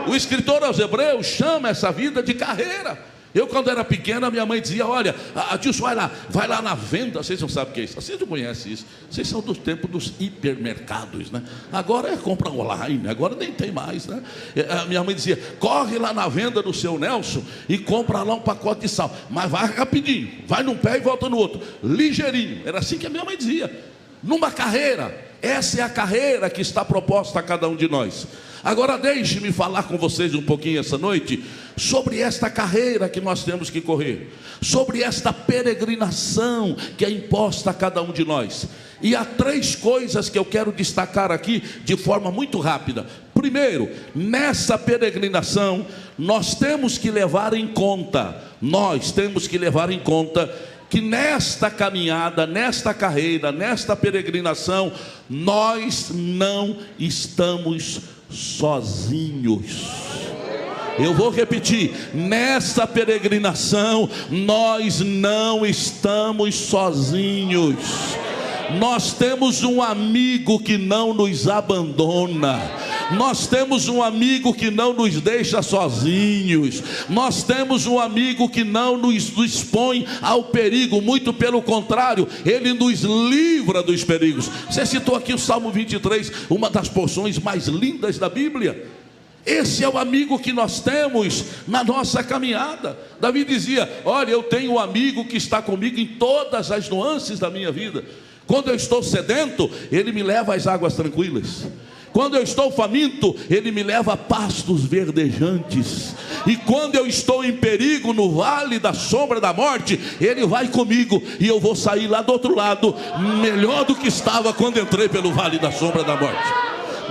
O escritor aos Hebreus chama essa vida de carreira. Eu, quando era pequena, minha mãe dizia, olha, Adilson, vai lá na venda. Vocês não sabem o que é isso, vocês não conhecem isso. Vocês são do tempo dos hipermercados, né? Agora é compra online, agora nem tem mais, né? Minha mãe dizia, corre lá na venda do seu Nelson e compra lá um pacote de sal. Mas vai rapidinho, vai num pé e volta no outro, ligeirinho. Era assim que a minha mãe dizia. Numa carreira, essa é a carreira que está proposta a cada um de nós. Agora deixe-me falar com vocês um pouquinho essa noite sobre esta carreira que nós temos que correr, sobre esta peregrinação que é imposta a cada um de nós. E há 3 coisas que eu quero destacar aqui de forma muito rápida. Primeiro, nessa peregrinação, nós temos que levar em conta que nesta caminhada, nesta carreira, nesta peregrinação, nós não estamos sozinhos. Eu vou repetir, nessa peregrinação, nós não estamos sozinhos. Nós temos um amigo que não nos abandona. Nós temos um amigo que não nos deixa sozinhos. Nós temos um amigo que não nos expõe ao perigo. Muito pelo contrário, ele nos livra dos perigos. Você citou aqui o Salmo 23, uma das porções mais lindas da Bíblia. Esse é o amigo que nós temos na nossa caminhada. Davi dizia: olha, eu tenho um amigo que está comigo em todas as nuances da minha vida. Quando eu estou sedento, ele me leva às águas tranquilas. Quando eu estou faminto, ele me leva a pastos verdejantes. E quando eu estou em perigo no vale da sombra da morte, ele vai comigo e eu vou sair lá do outro lado melhor do que estava quando entrei pelo vale da sombra da morte.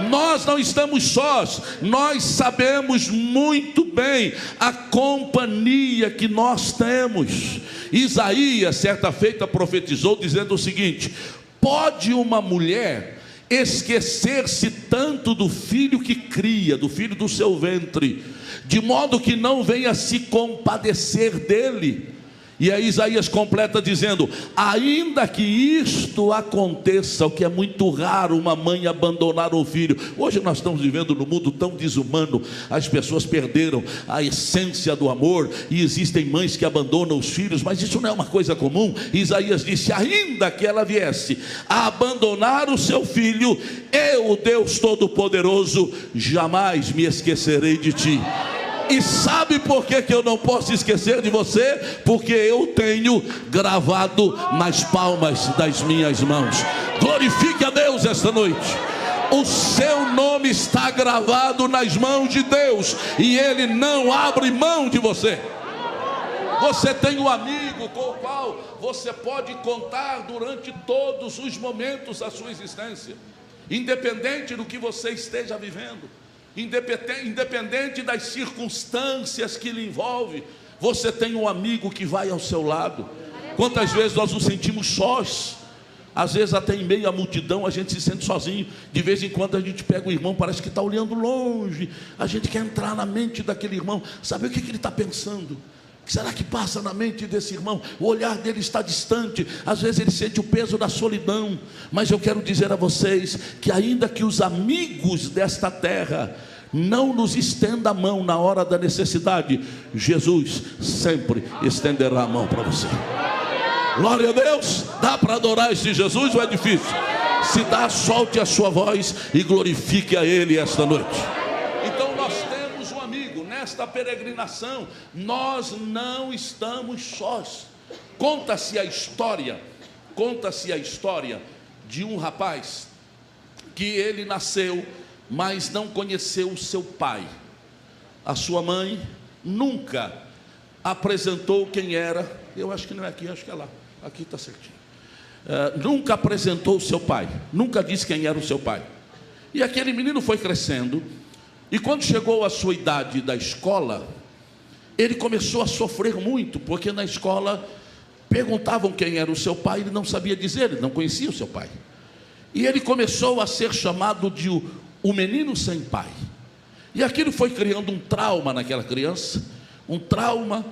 Nós não estamos sós, nós sabemos muito bem a companhia que nós temos. Isaías, certa feita, profetizou dizendo o seguinte: pode uma mulher esquecer-se tanto do filho que cria, do filho do seu ventre, de modo que não venha se compadecer dele? E aí Isaías completa dizendo: ainda que isto aconteça, o que é muito raro, uma mãe abandonar um filho. Hoje nós estamos vivendo num mundo tão desumano, as pessoas perderam a essência do amor, e existem mães que abandonam os filhos, mas isso não é uma coisa comum. Isaías disse: ainda que ela viesse a abandonar o seu filho, eu, o Deus Todo-Poderoso, jamais me esquecerei de ti. E sabe por que eu não posso esquecer de você? Porque eu tenho gravado nas palmas das minhas mãos. Glorifique a Deus esta noite. O seu nome está gravado nas mãos de Deus, e Ele não abre mão de você. Você tem um amigo com o qual você pode contar durante todos os momentos da sua existência, independente do que você esteja vivendo, independente das circunstâncias que lhe envolvem. Você tem um amigo que vai ao seu lado. Quantas vezes nós nos sentimos sós? Às vezes até em meio à multidão a gente se sente sozinho. De vez em quando a gente pega o irmão, parece que está olhando longe. A gente quer entrar na mente daquele irmão, saber o que ele está pensando. O que será que passa na mente desse irmão? O olhar dele está distante. Às vezes ele sente o peso da solidão. Mas eu quero dizer a vocês que ainda que os amigos desta terra não nos estenda a mão na hora da necessidade, Jesus sempre estenderá a mão para você. Glória a Deus. Dá para adorar esse Jesus ou é difícil? Se dá, solte a sua voz e glorifique a Ele esta noite. Então nós temos um amigo. Nesta peregrinação nós não estamos sós. Conta-se a história de um rapaz que ele nasceu, mas não conheceu o seu pai. A sua mãe nunca apresentou quem era. Eu acho que não é aqui, acho que é lá. Aqui está certinho. Nunca apresentou o seu pai, nunca disse quem era o seu pai. E aquele menino foi crescendo, e quando chegou a sua idade da escola, ele começou a sofrer muito, porque na escola perguntavam quem era o seu pai, ele não sabia dizer, ele não conhecia o seu pai. E ele começou a ser chamado de o menino sem pai. E aquilo foi criando um trauma naquela criança, um trauma,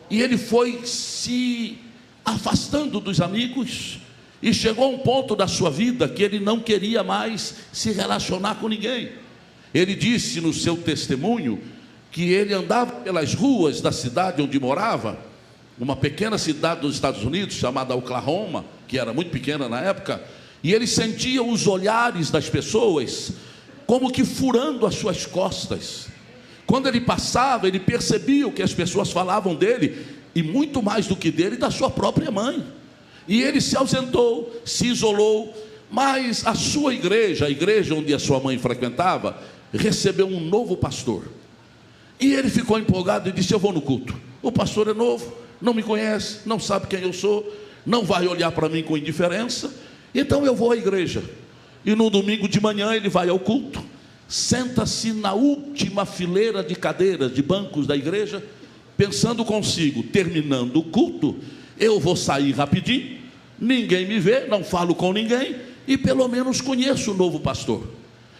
e ele foi se afastando dos amigos, e chegou a um ponto da sua vida que ele não queria mais se relacionar com ninguém. Ele disse no seu testemunho que ele andava pelas ruas da cidade onde morava, uma pequena cidade dos Estados Unidos chamada Oklahoma, que era muito pequena na época, e ele sentia os olhares das pessoas como que furando as suas costas. Quando ele passava, ele percebia o que as pessoas falavam dele, e muito mais do que dele, da sua própria mãe. E ele se ausentou, se isolou, mas a sua igreja, a igreja onde a sua mãe frequentava, recebeu um novo pastor. E ele ficou empolgado e disse: eu vou no culto. O pastor é novo, não me conhece, não sabe quem eu sou, não vai olhar para mim com indiferença, então eu vou à igreja. E no domingo de manhã ele vai ao culto, senta-se na última fileira de cadeiras, de bancos da igreja, pensando consigo: terminando o culto, eu vou sair rapidinho, ninguém me vê, não falo com ninguém, e pelo menos conheço o novo pastor.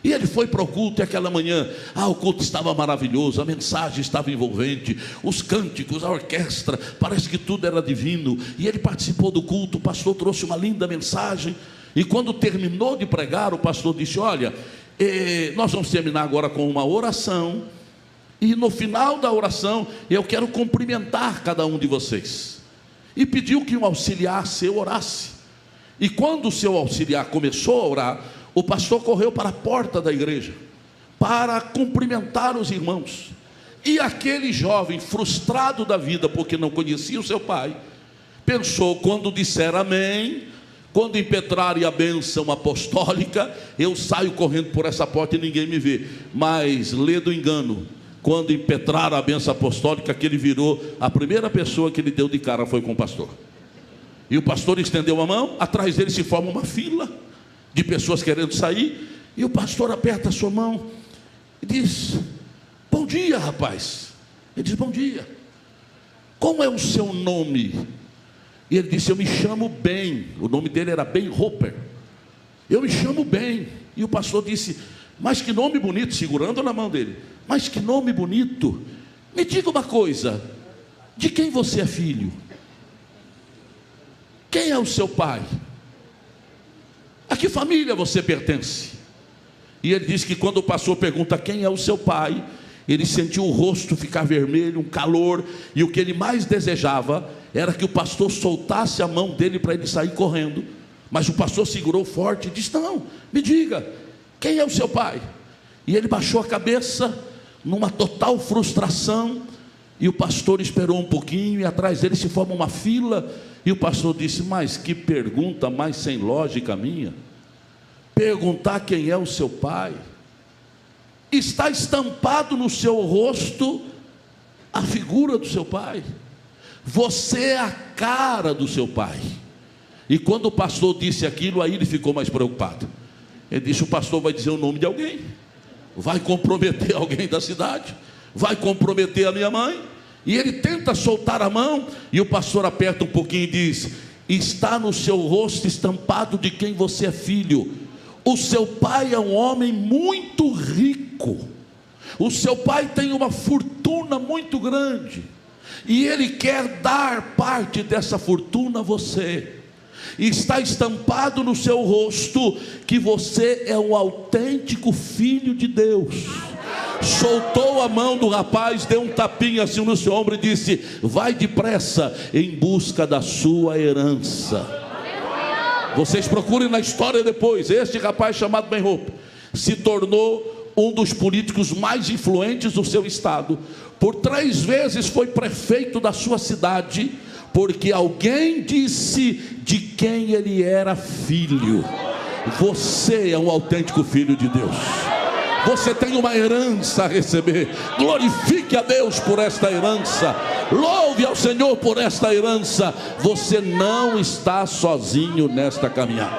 E ele foi para o culto e aquela manhã, o culto estava maravilhoso, a mensagem estava envolvente, os cânticos, a orquestra, parece que tudo era divino. E ele participou do culto, o pastor trouxe uma linda mensagem. E quando terminou de pregar, o pastor disse: olha, nós vamos terminar agora com uma oração, e no final da oração eu quero cumprimentar cada um de vocês. E pediu que um auxiliar seu orasse. E quando o seu auxiliar começou a orar, o pastor correu para a porta da igreja para cumprimentar os irmãos. E aquele jovem, frustrado da vida porque não conhecia o seu pai, pensou: quando disser amém, quando impetrarem a bênção apostólica, eu saio correndo por essa porta e ninguém me vê. Mas lê do engano: quando impetraram a bênção apostólica, que ele virou, a primeira pessoa que ele deu de cara foi com o pastor. E o pastor estendeu a mão, atrás dele se forma uma fila de pessoas querendo sair, e o pastor aperta a sua mão e diz: bom dia, rapaz. Ele diz: bom dia, como é o seu nome? E ele disse: eu me chamo Ben. O nome dele era Ben Hopper. Eu me chamo Ben. E o pastor disse: mas que nome bonito, segurando na mão dele. Mas que nome bonito. Me diga uma coisa, de quem você é filho? Quem é o seu pai? A que família você pertence? E ele diz que quando o pastor pergunta quem é o seu pai, ele sentiu o rosto ficar vermelho, um calor, e o que ele mais desejava era que o pastor soltasse a mão dele para ele sair correndo. Mas o pastor segurou forte e disse: não, me diga, quem é o seu pai? E ele baixou a cabeça numa total frustração, e o pastor esperou um pouquinho, e atrás dele se forma uma fila. E o pastor disse: mas que pergunta mais sem lógica minha, perguntar quem é o seu pai. Está estampado no seu rosto a figura do seu pai, você é a cara do seu pai. E quando o pastor disse aquilo, aí ele ficou mais preocupado. Ele disse: o pastor vai dizer o nome de alguém, vai comprometer alguém da cidade, vai comprometer a minha mãe. E ele tenta soltar a mão, e o pastor aperta um pouquinho e diz: está no seu rosto estampado de quem você é filho. O seu pai é um homem muito rico, o seu pai tem uma fortuna muito grande, e ele quer dar parte dessa fortuna a você. Está estampado no seu rosto que você é um autêntico filho de Deus. Soltou a mão do rapaz, deu um tapinha assim no seu ombro e disse: vai depressa em busca da sua herança. Vocês procurem na história depois. Este rapaz chamado Ben Hope se tornou um dos políticos mais influentes do seu estado. Por 3 vezes foi prefeito da sua cidade, porque alguém disse de quem ele era filho. Você é um autêntico filho de Deus. Você tem uma herança a receber. Glorifique a Deus por esta herança. Louve ao Senhor por esta herança. Você não está sozinho nesta caminhada.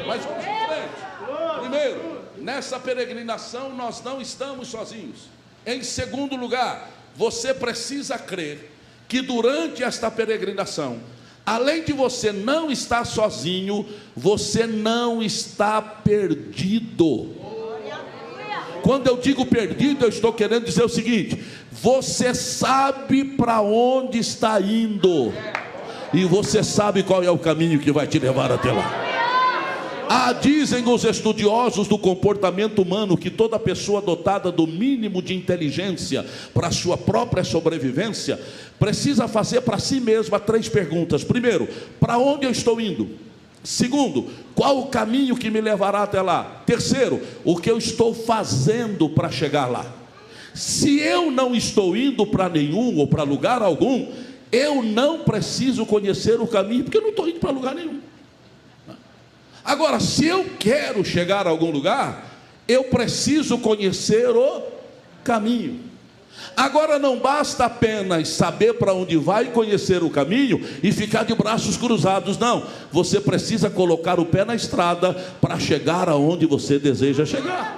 Mas vamos em frente. Primeiro, nessa peregrinação nós não estamos sozinhos. Em segundo lugar, você precisa crer que durante esta peregrinação, além de você não estar sozinho, você não está perdido. Quando eu digo perdido, eu estou querendo dizer o seguinte: você sabe para onde está indo, e você sabe qual é o caminho que vai te levar até lá. Dizem os estudiosos do comportamento humano que toda pessoa dotada do mínimo de inteligência para a sua própria sobrevivência precisa fazer para si mesma 3 perguntas. Primeiro, para onde eu estou indo? Segundo, qual o caminho que me levará até lá? Terceiro, o que eu estou fazendo para chegar lá? Se eu não estou indo para nenhum ou para lugar algum, eu não preciso conhecer o caminho, porque eu não estou indo para lugar nenhum. Agora, se eu quero chegar a algum lugar, eu preciso conhecer o caminho. Agora, não basta apenas saber para onde vai, conhecer o caminho e ficar de braços cruzados, não. Você precisa colocar o pé na estrada para chegar aonde você deseja chegar.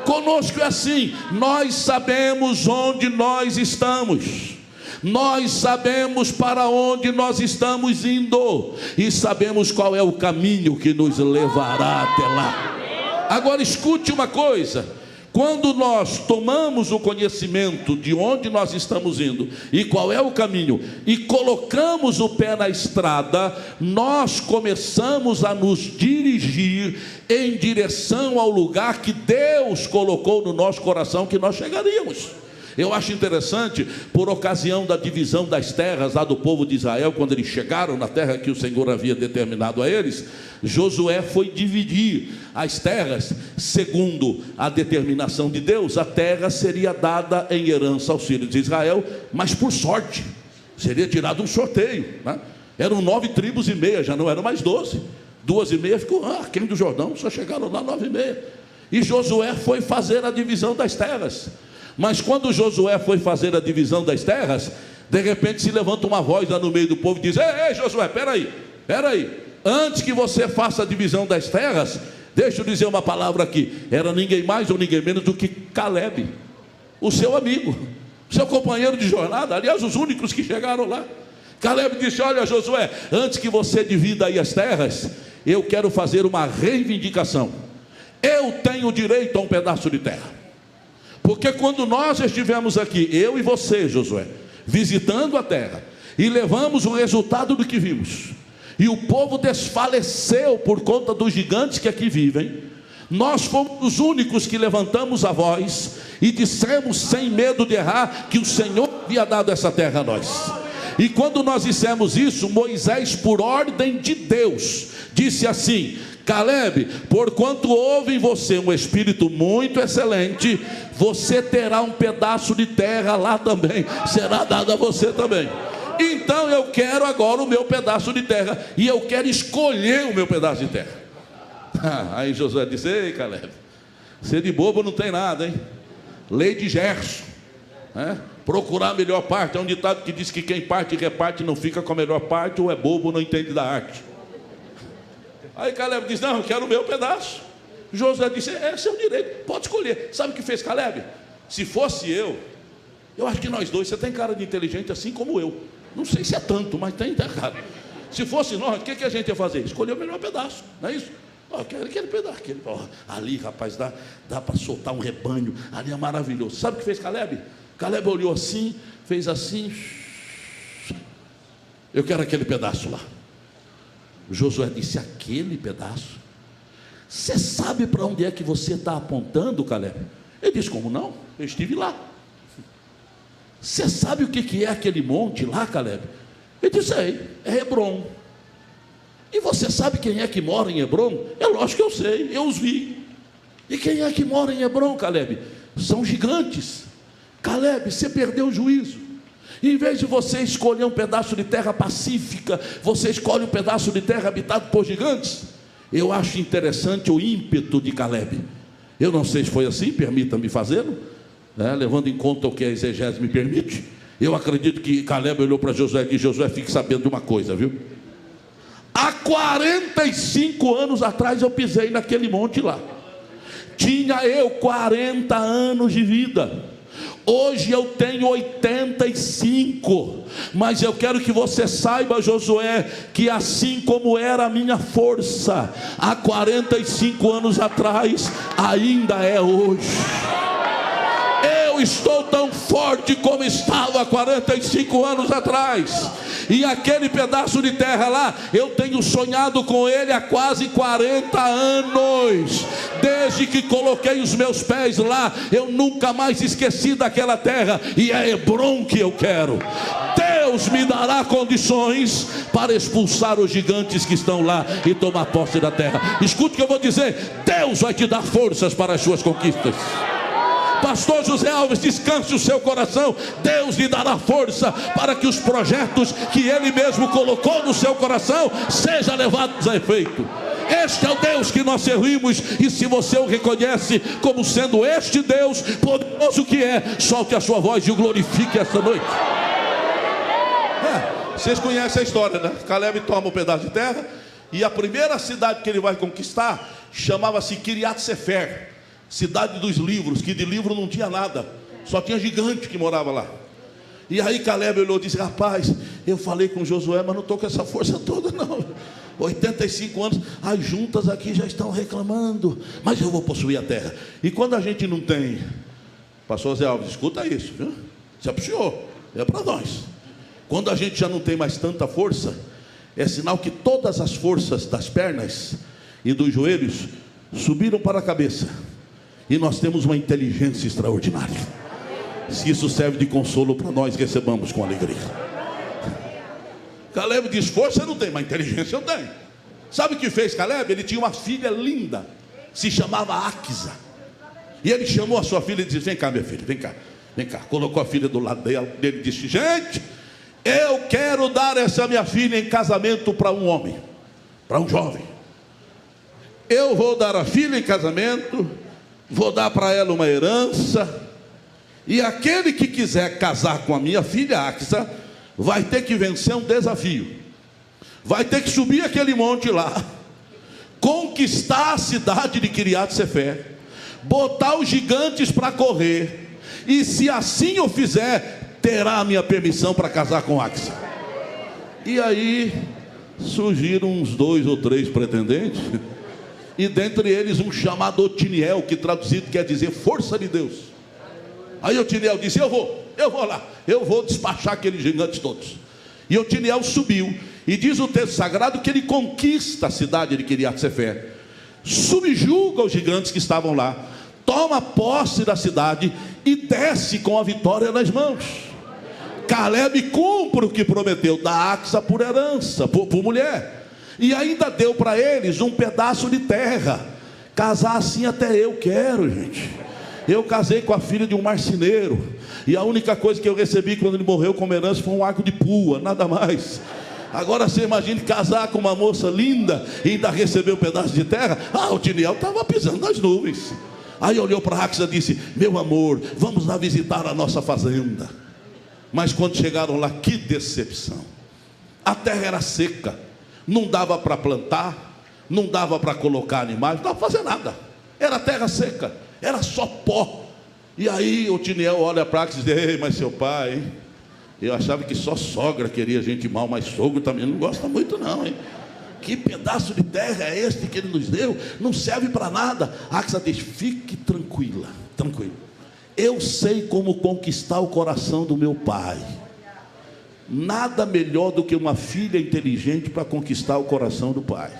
Conosco é assim, nós sabemos onde nós estamos, nós sabemos para onde nós estamos indo e sabemos qual é o caminho que nos levará até lá. Agora escute uma coisa: quando nós tomamos o conhecimento de onde nós estamos indo e qual é o caminho e colocamos o pé na estrada, nós começamos a nos dirigir em direção ao lugar que Deus colocou no nosso coração que nós chegaríamos. Eu acho interessante, por ocasião da divisão das terras lá do povo de Israel, quando eles chegaram na terra que o Senhor havia determinado a eles, Josué foi dividir as terras segundo a determinação de Deus. A terra seria dada em herança aos filhos de Israel, mas por sorte, seria tirado um sorteio, né? Eram 9 tribos e meia, já não eram mais 12. 2 e meia ficou aquém do Jordão, só chegaram lá 9 e meia. E Josué foi fazer a divisão das terras. Mas quando Josué foi fazer a divisão das terras, de repente se levanta uma voz lá no meio do povo e diz: ei Josué, peraí, antes que você faça a divisão das terras, deixa eu dizer uma palavra aqui. Era ninguém mais ou ninguém menos do que Caleb, o seu amigo, seu companheiro de jornada, aliás, os únicos que chegaram lá. Caleb disse: olha Josué, antes que você divida aí as terras, eu quero fazer uma reivindicação. Eu tenho direito a um pedaço de terra. Porque quando nós estivemos aqui, eu e você, Josué, visitando a terra, e levamos o resultado do que vimos, e o povo desfaleceu por conta dos gigantes que aqui vivem, nós fomos os únicos que levantamos a voz e dissemos sem medo de errar que o Senhor havia dado essa terra a nós. E quando nós dissemos isso, Moisés, por ordem de Deus, disse assim: Caleb, porquanto houve em você um espírito muito excelente, você terá um pedaço de terra lá também, será dado a você também. Então eu quero agora o meu pedaço de terra, e eu quero escolher o meu pedaço de terra. Aí Josué disse: ei Caleb, você de bobo não tem nada, hein? Lei de Gerson, né? Procurar a melhor parte. É um ditado que diz que quem parte e reparte não fica com a melhor parte, ou é bobo, não entende da arte. Aí Caleb disse: não, eu quero o meu pedaço. Josué disse: é seu direito, pode escolher. Sabe o que fez Caleb? Se fosse eu acho que nós dois, você tem cara de inteligente assim como eu. Não sei se é tanto, mas tem cara. Se fosse nós, o que a gente ia fazer? Escolher o melhor pedaço, não é isso? Eu quero aquele pedaço, ali rapaz, dá para soltar um rebanho, ali é maravilhoso. Sabe o que fez Caleb? Caleb olhou assim, fez assim: eu quero aquele pedaço lá. Josué disse: aquele pedaço? Você sabe para onde é que você está apontando, Caleb? Ele disse: como não? Eu estive lá. Você sabe o que é aquele monte lá, Caleb? Ele disse: é Hebrom. E você sabe quem é que mora em Hebrom? É lógico que eu sei, eu os vi. E quem é que mora em Hebrom, Caleb? São gigantes. Caleb, você perdeu o juízo. Em vez de você escolher um pedaço de terra pacífica, você escolhe um pedaço de terra habitado por gigantes. Eu acho interessante o ímpeto de Caleb. Eu não sei se foi assim, permita-me fazê-lo, né? Levando em conta o que a exegese me permite. Eu acredito que Caleb olhou para Josué e disse: Josué, fique sabendo de uma coisa, viu? Há 45 anos atrás eu pisei naquele monte lá. Tinha eu 40 anos de vida. Hoje eu tenho 85, mas eu quero que você saiba, Josué, que assim como era a minha força há 45 anos atrás, ainda é hoje. Eu estou tão forte como estava há 45 anos atrás. E aquele pedaço de terra lá, eu tenho sonhado com ele há quase 40 anos. Desde que coloquei os meus pés lá, eu nunca mais esqueci daquela terra. E é Hebrom que eu quero. Deus me dará condições para expulsar os gigantes que estão lá e tomar posse da terra. Escute o que eu vou dizer: Deus vai te dar forças para as suas conquistas. Pastor José Alves, descanse o seu coração. Deus lhe dará força para que os projetos que Ele mesmo colocou no seu coração sejam levados a efeito. Este é o Deus que nós servimos. E se você o reconhece como sendo este Deus poderoso que é, solte a sua voz e o glorifique esta noite. Vocês conhecem a história, né? Caleb toma um pedaço de terra, e a primeira cidade que ele vai conquistar chamava-se Kiriat Sefer, cidade dos livros, que de livro não tinha nada, só tinha gigante que morava lá. E aí Caleb olhou e disse: rapaz, eu falei com Josué, mas não estou com essa força toda não. 85 anos, as juntas aqui já estão reclamando, mas eu vou possuir a terra. E quando a gente não tem, pastor Zé Alves, escuta isso, viu? Isso é para o senhor, é para nós. Quando a gente já não tem mais tanta força, é sinal que todas as forças das pernas e dos joelhos subiram para a cabeça, e nós temos uma inteligência extraordinária. Se isso serve de consolo para nós, recebamos com alegria. Caleb diz: força eu não tenho, mas inteligência eu tenho. Sabe o que fez Caleb? Ele tinha uma filha linda, se chamava Áquisa. E ele chamou a sua filha e disse: vem cá minha filha, vem cá, vem cá. Colocou a filha do lado dele e disse: gente, eu quero dar essa minha filha em casamento para um homem, para um jovem. Eu vou dar a filha em casamento, vou dar para ela uma herança, e aquele que quiser casar com a minha filha Áquisa vai ter que vencer um desafio. Vai ter que subir aquele monte lá, conquistar a cidade de Kiriat Sefer, botar os gigantes para correr, e se assim eu fizer, terá a minha permissão para casar com Áquisa. E aí surgiram uns 2 ou 3 pretendentes, e dentre eles um chamado Otiniel, que traduzido quer dizer força de Deus. Aí Otiniel disse: eu vou lá, eu vou despachar aqueles gigantes todos. E Otiniel subiu, e diz o texto sagrado que ele conquista a cidade de Kiriat Sefer, subjuga os gigantes que estavam lá, toma posse da cidade e desce com a vitória nas mãos. Caleb cumpre o que prometeu, dá Áquisa por herança, por mulher, e ainda deu para eles um pedaço de terra. Casar assim até eu quero, gente. Eu casei com a filha de um marceneiro, e a única coisa que eu recebi quando ele morreu como herança foi um arco de pua, nada mais. Agora você imagine casar com uma moça linda e ainda receber um pedaço de terra. O Tiniel estava pisando nas nuvens. Aí olhou para Áquisa e disse: meu amor, vamos lá visitar a nossa fazenda. Mas quando chegaram lá, que decepção. A terra era seca, não dava para plantar, não dava para colocar animais, não dava para fazer nada. Era terra seca, era só pó. E aí o Tiniel olha para Áquisa e diz: ei, mas seu pai, hein? Eu achava que só sogra queria gente mal, mas sogro também não gosta muito não, hein? Que pedaço de terra é este que ele nos deu? Não serve para nada. Áquisa diz: fique tranquila, tranquilo. Eu sei como conquistar o coração do meu pai. Nada melhor do que uma filha inteligente para conquistar o coração do pai.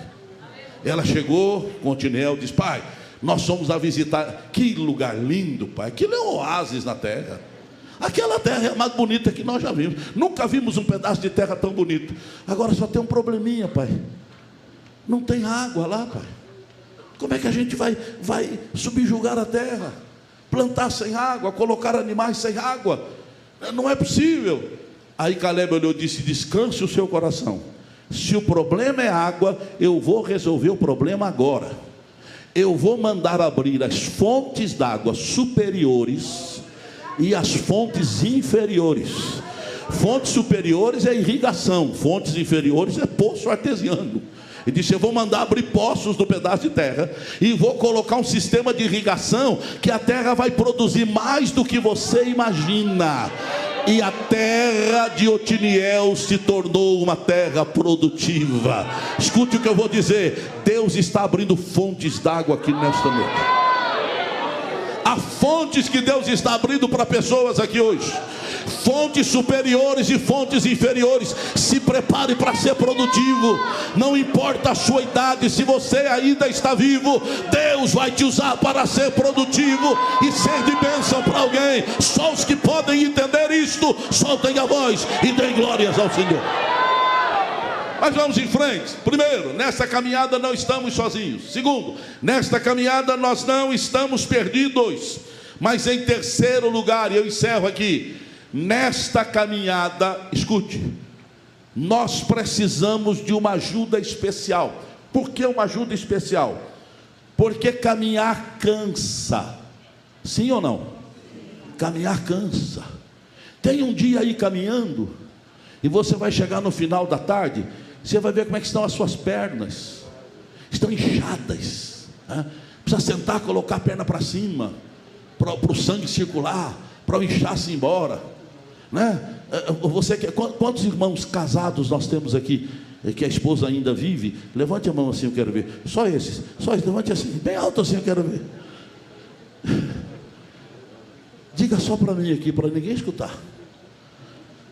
Ela chegou com o Tiniel e disse: pai, nós fomos a visitar. Que lugar lindo, pai. Aquilo é um oásis na terra. Aquela terra é a mais bonita que nós já vimos. Nunca vimos um pedaço de terra tão bonito. Agora só tem um probleminha, pai. Não tem água lá, pai. Como é que a gente vai subjugar a terra? Plantar sem água, colocar animais sem água? Não é possível. Aí Caleb olhou e disse: descanse o seu coração. Se o problema é água, eu vou resolver o problema agora. Eu vou mandar abrir as fontes d'água superiores e as fontes inferiores. Fontes superiores é irrigação, fontes inferiores é poço artesiano. Ele disse: eu vou mandar abrir poços no pedaço de terra e vou colocar um sistema de irrigação que a terra vai produzir mais do que você imagina. E a terra de Otiniel se tornou uma terra produtiva. Escute o que eu vou dizer: Deus está abrindo fontes d'água aqui nesta noite. Há fontes que Deus está abrindo para pessoas aqui hoje, fontes superiores e fontes inferiores. Se prepare para ser produtivo. Não importa a sua idade, se você ainda está vivo, Deus vai te usar para ser produtivo e ser de bênção para alguém. Só os que podem entender isto, soltem a voz e deem glórias ao Senhor. Mas vamos em frente. Primeiro, nesta caminhada não estamos sozinhos. Segundo, nesta caminhada nós não estamos perdidos. Mas em terceiro lugar, e eu encerro aqui, nesta caminhada, escute, nós precisamos de uma ajuda especial. Por que uma ajuda especial? Porque caminhar cansa. Sim ou não? Caminhar cansa. Tem um dia aí caminhando, e você vai chegar no final da tarde, você vai ver como é que estão as suas pernas. Estão inchadas, né? Precisa sentar, colocar a perna para cima, para o sangue circular, para o inchaço ir embora, né? Quantos irmãos casados nós temos aqui, que a esposa ainda vive? Levante a mão assim, eu quero ver. Só esses, levante assim, bem alto assim, eu quero ver. Diga só para mim aqui, para ninguém escutar.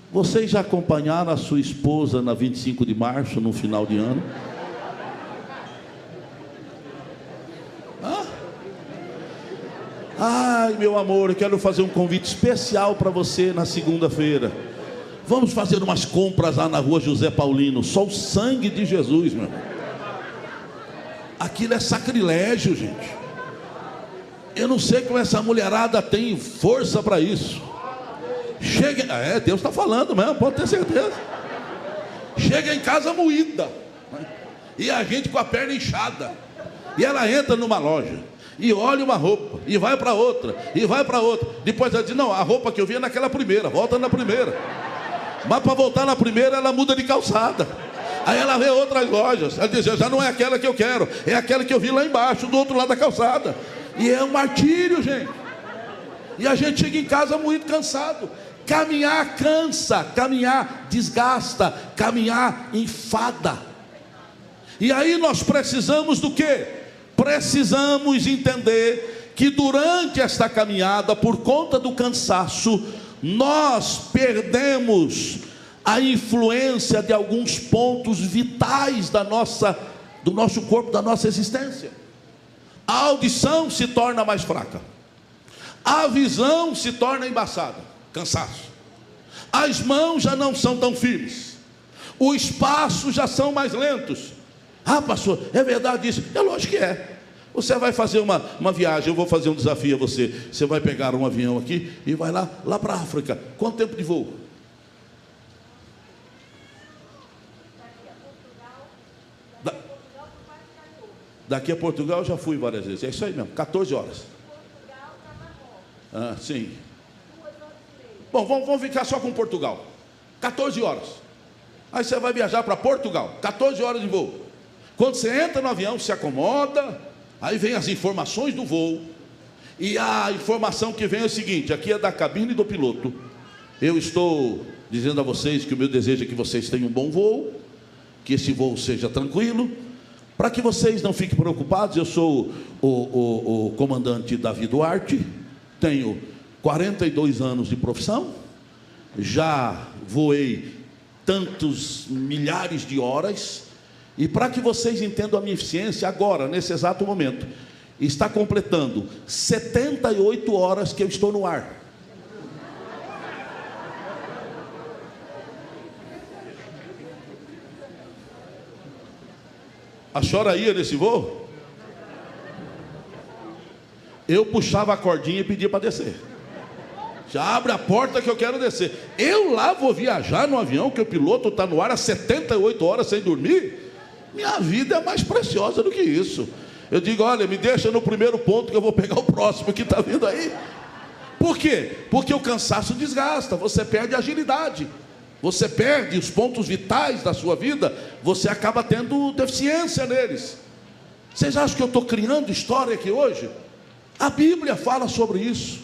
Vocês já acompanharam a sua esposa na 25 de março, no final de ano? Ai, meu amor, eu quero fazer um convite especial para você na segunda-feira. Vamos fazer umas compras lá na rua José Paulino. Só o sangue de Jesus, meu irmão. Aquilo é sacrilégio, gente. Eu não sei como essa mulherada tem força para isso. Chega, Deus está falando mesmo, pode ter certeza. Chega em casa moída, né? E a gente com a perna inchada. E ela entra numa loja e olha uma roupa, e vai para outra, e vai para outra. Depois ela diz, não, a roupa que eu vi é naquela primeira, volta na primeira. Mas para voltar na primeira, ela muda de calçada. Aí ela vê outras lojas, ela diz, já não é aquela que eu quero, é aquela que eu vi lá embaixo, do outro lado da calçada. E é um martírio, gente. E a gente chega em casa muito cansado. Caminhar cansa, caminhar desgasta, caminhar enfada. E aí nós precisamos do quê? Precisamos entender que durante esta caminhada, por conta do cansaço, nós perdemos a influência de alguns pontos vitais do nosso corpo, da nossa existência. A audição se torna mais fraca, a visão se torna embaçada, cansaço. As mãos já não são tão firmes, os passos já são mais lentos. Ah, pastor, é verdade isso? É lógico que é. Você vai fazer uma viagem, eu vou fazer um desafio a você. Você vai pegar um avião aqui e vai lá para a África. Quanto tempo de voo? Daqui a Portugal eu já fui várias vezes. É isso aí mesmo, 14 horas. Ah, sim. Bom, vamos ficar só com Portugal. 14 horas. Aí você vai viajar para Portugal, 14 horas de voo. Quando você entra no avião, se acomoda, aí vem as informações do voo. E a informação que vem é o seguinte, aqui é da cabine do piloto. Eu estou dizendo a vocês que o meu desejo é que vocês tenham um bom voo, que esse voo seja tranquilo, para que vocês não fiquem preocupados. Eu sou o comandante Davi Duarte, tenho 42 anos de profissão, já voei tantos milhares de horas. E para que vocês entendam a minha eficiência, agora, nesse exato momento, está completando 78 horas que eu estou no ar. A senhora ia nesse voo? Eu puxava a cordinha e pedia para descer. Já abre a porta que eu quero descer. Eu lá vou viajar no avião que o piloto está no ar há 78 horas sem dormir? Minha vida é mais preciosa do que isso. Eu digo, olha, me deixa no primeiro ponto que eu vou pegar o próximo que está vindo aí. Por quê? Porque o cansaço desgasta, você perde a agilidade, você perde os pontos vitais da sua vida, você acaba tendo deficiência neles. Vocês acham que eu estou criando história aqui hoje? A Bíblia fala sobre isso.